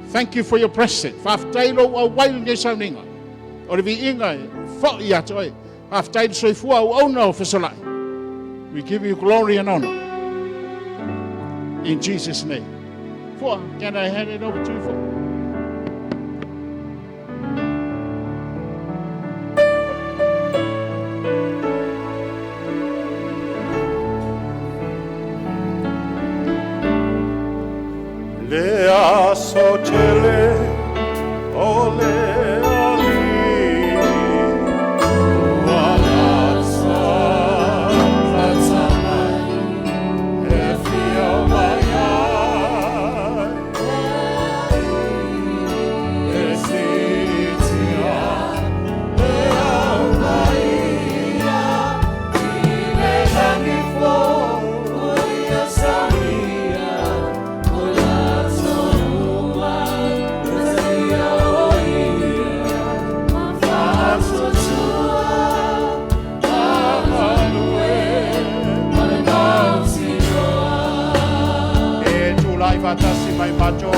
Thank you for your presence. Whaftailo a wail ne sauninga. Ore vi inga, fo i atoi. Whaftailo soifua o auna o Fesoloai. We give you glory and honor. In Jesus' name. Can I hand it over to you? Lea sotele ole ali walatsa latsamai efia maya esitia lea maia ile langifo uia samia Fatasi mai pacho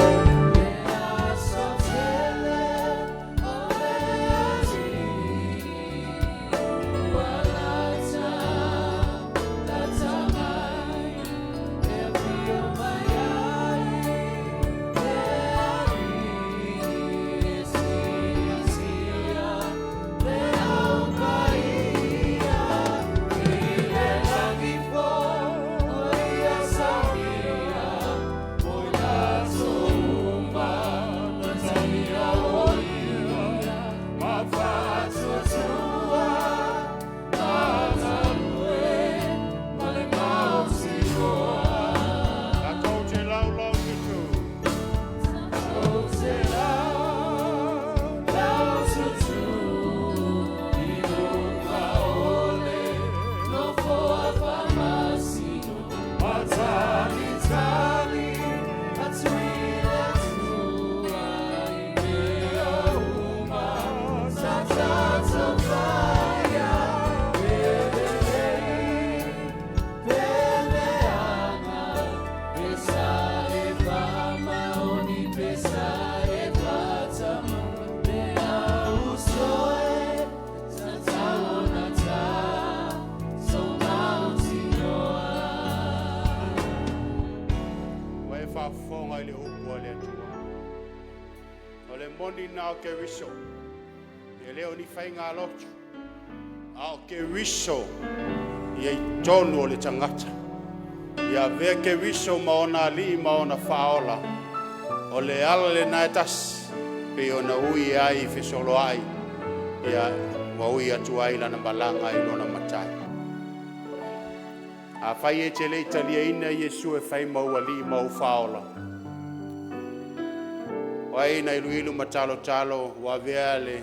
moni na ke wiso leo ni fainga lotu a ke wiso ye tonu le tangata ya ve ke wiso maona li maona faola o le ale na tas pe ona ui ai Fesoloai ya wa ui atu ai lana malanga i lona matai a fai e tele italia ina Yesu e fai mauali mau faola Wai na ilu matalo talo wa veale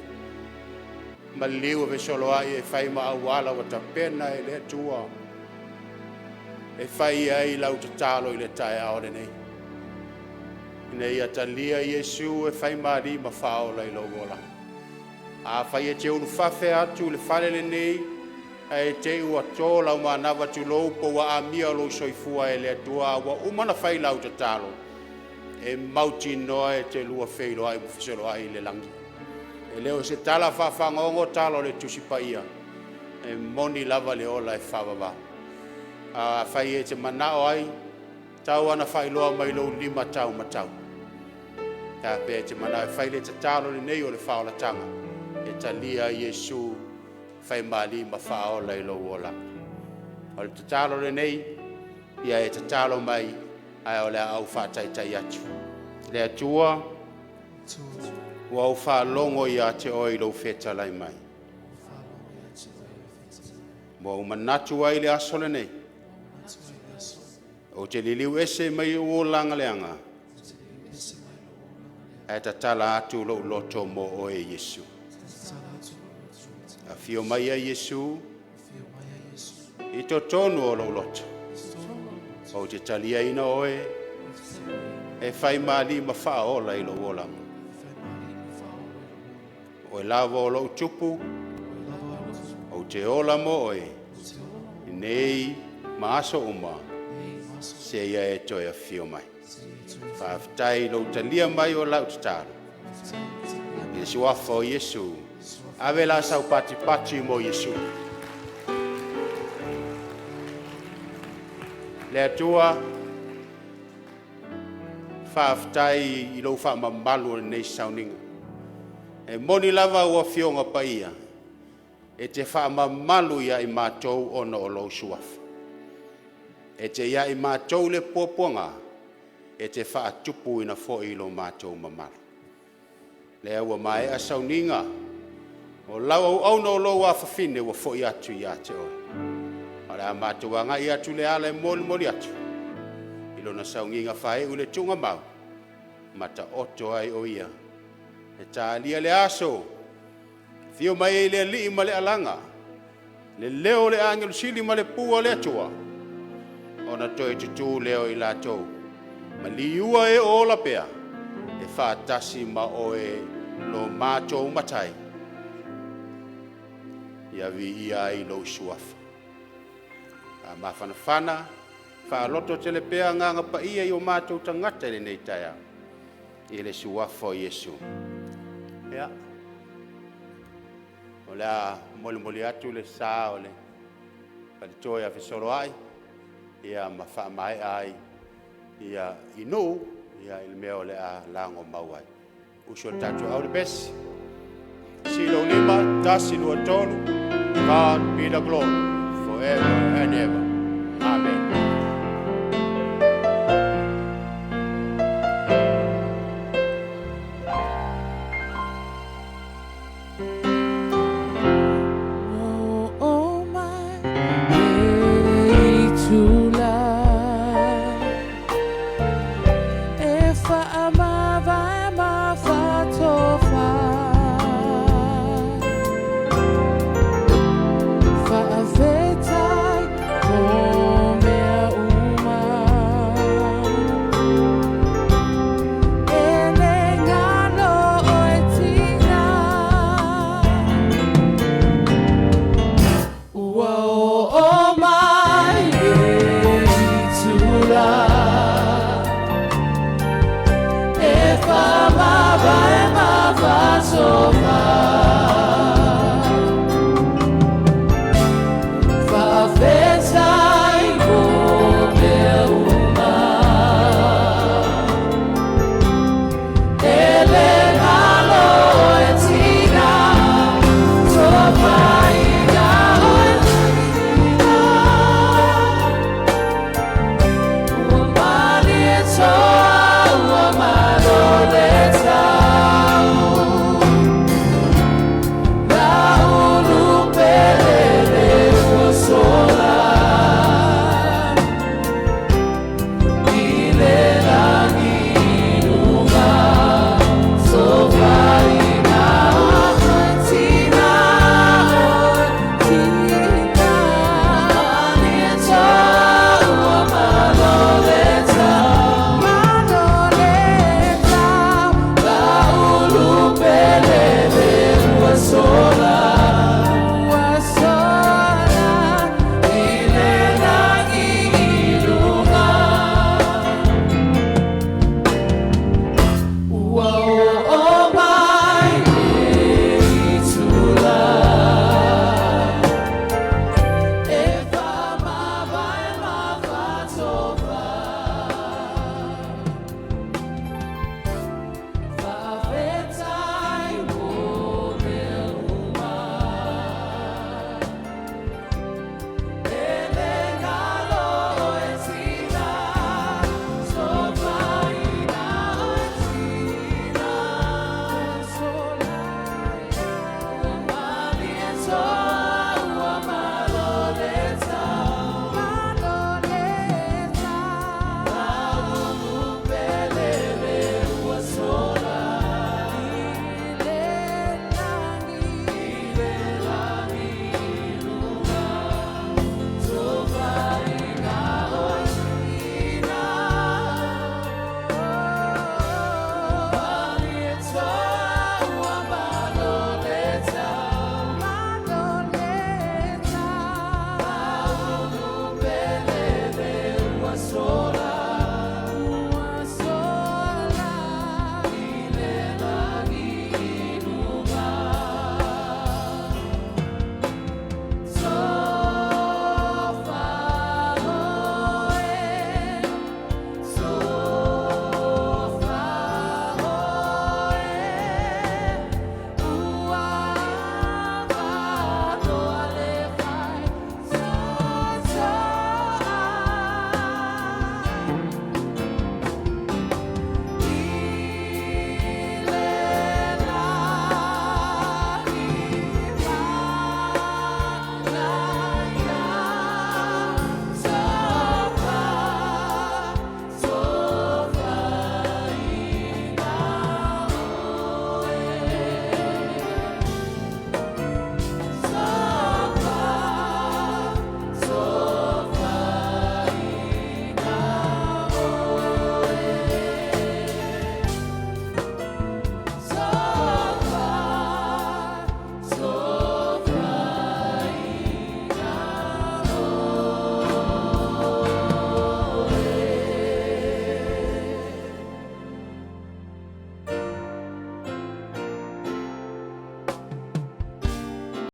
maliu Fesoloai e fai ma awala wa tapena e le tua e fai ai lau talo i le tae aore nei ina ia talia Yesu e fai ma ri ma faola i lo gola a fai e te unu fafe atu le fale le nei e te ua tola ma nava tu lo po wa amia lo soifua e le tua wa umana fai lau talo e mauti noa e te lua Fesoloai Fesoloai le langi. E leo se tala whawhangongo talo le tusipaia. E moni lava le ola e whawava. A whai e te manao ai, tau ana whai loa mai lo 5 tau matau. Ta pe te manao e whai le te talo le nei o le whaolatanga. E talia Yesu whai mali ma whaola i lo ola. O le te talo le nei, ia e te talo mai ai o le au whātaitai atu. Le atua, ua au whālongo i a te oi lau whetalai mai. Mo umanatu ai le asole nei. O te liliu ese mai o langa leanga. E ta tala atu lo loto mo o e Yesu. A fio mai a Yesu, i to tonu o lo loto. O te talia ina oe, e whai mali ma whaola i lo wola. O e lava o lo tupu, o te ola mo oe, nei ma aso uma, se ia e toi a fio mai. Whaafitai lo talia mai o lau tataru. I si wafa o Yesu, ave la sau pati pati mo Yesu. Le atua whaaftai I lau whaamamalu o nei sauninga. E moni lava ua fionga pa ia. E te whaamamalu ia I mātou ona o lau suafa. E te ia I mātou le puapuanga. E te whaatupu ina fo I lo mātou mamalu. Le ua mai a sauninga. O lau au no lo wa fafine wa fo I atu I ate o. Ala mātou anga I atu le ala moli atu. I lo na saunginga whae ule tunga mau. Mata oto ai o ia. E tā lia le aso. Thio mai le li ma le alanga. Le leo le angelo sili ma le pua le atua. Ona toi tutu leo I lātou. Ma liua e ola pea. E whaatasi ma o e lo mātou matai. Ia vi ia I lo suafa. A mawhanawhana. Whaaloto te le pea nganga pa ia I o mātou tangata le nei taia. I le suafa o Yesu. Ia. O le a moli atu le sā o le palitoa Fesoloai. Ia ma whaamai ai. Ia inu. Ia il meo le a lango mauai. Uso tatu au le besi. Silo lima, tasi lua tonu. God be the glory forever and ever.